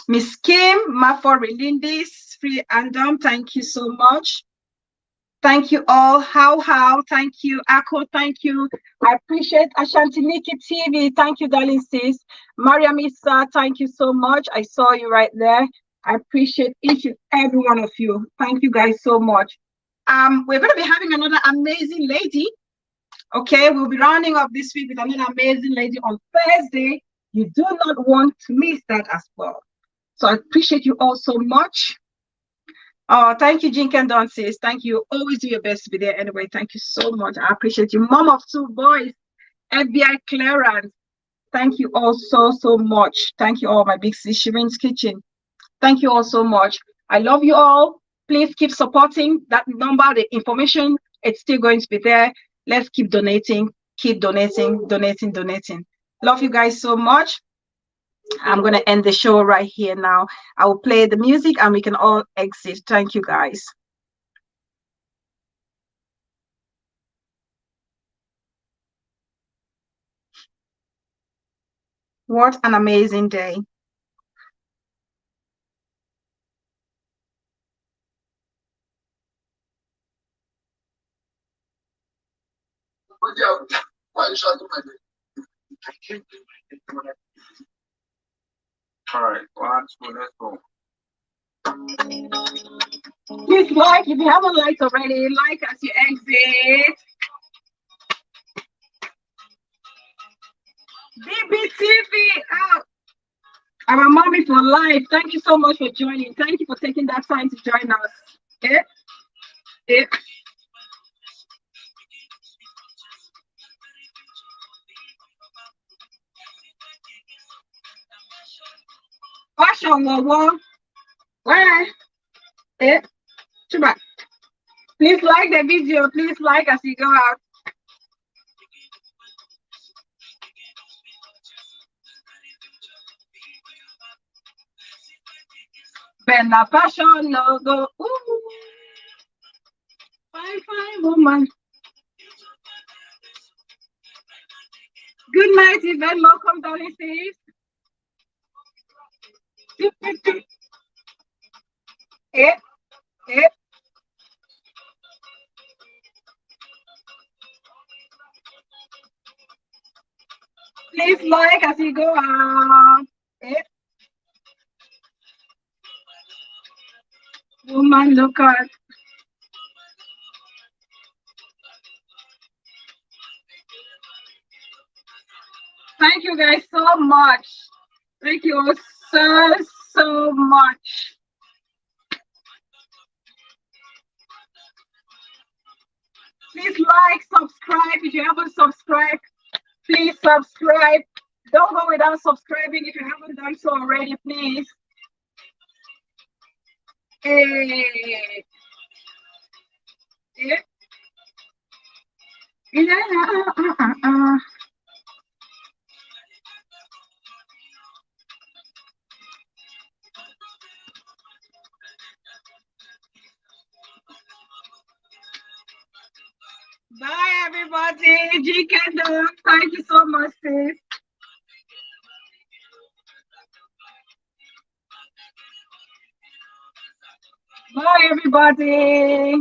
Miss Kim, Mafo Relindis, Free Andom, thank you so much. Thank you all. How, thank you. Ako, thank you. I appreciate Ashanti Nikki TV. Thank you, darling sis. Maria Misa, thank you so much. I saw you right there. I appreciate each and every one of you. Thank you guys so much. We're going to be having another amazing lady. Okay, we'll be rounding up this week with another amazing lady on Thursday. You do not want to miss that as well. So I appreciate you all so much. Oh, thank you, Jinken Don sis. Thank you. Always do your best to be there anyway. Thank you so much. I appreciate you. Mom of 2 boys, FBI Clarence. Thank you all so much. Thank you all, my big sis, Shireen's Kitchen. Thank you all so much. I love you all. Please keep supporting that number. The information, it's still going to be there. Let's keep donating. Keep donating. Love you guys so much. I'm going to end the show right here now. I will play the music and we can all exit. Thank you, guys. What an amazing day. All right, 1, 2, let's go. Please like, if you haven't liked already, like as you exit. BBTV out. Our mommy for life. Thank you so much for joining. Thank you for taking that time to join us. Okay? Fashion where? Please like the video. Please like as you go out. Bella fashion logo. Ooh. Fine woman. Good night, Yvette. Welcome, darling sis. Please like as you go out. Eh? Woman, look at. Thank you guys so much. Thank you so much. Please like, subscribe. If you haven't subscribed, please subscribe. Don't go without subscribing if you haven't done so already, please. Hey. Yeah. Bye, everybody. GK Dog, thank you so much, sis. Bye, everybody.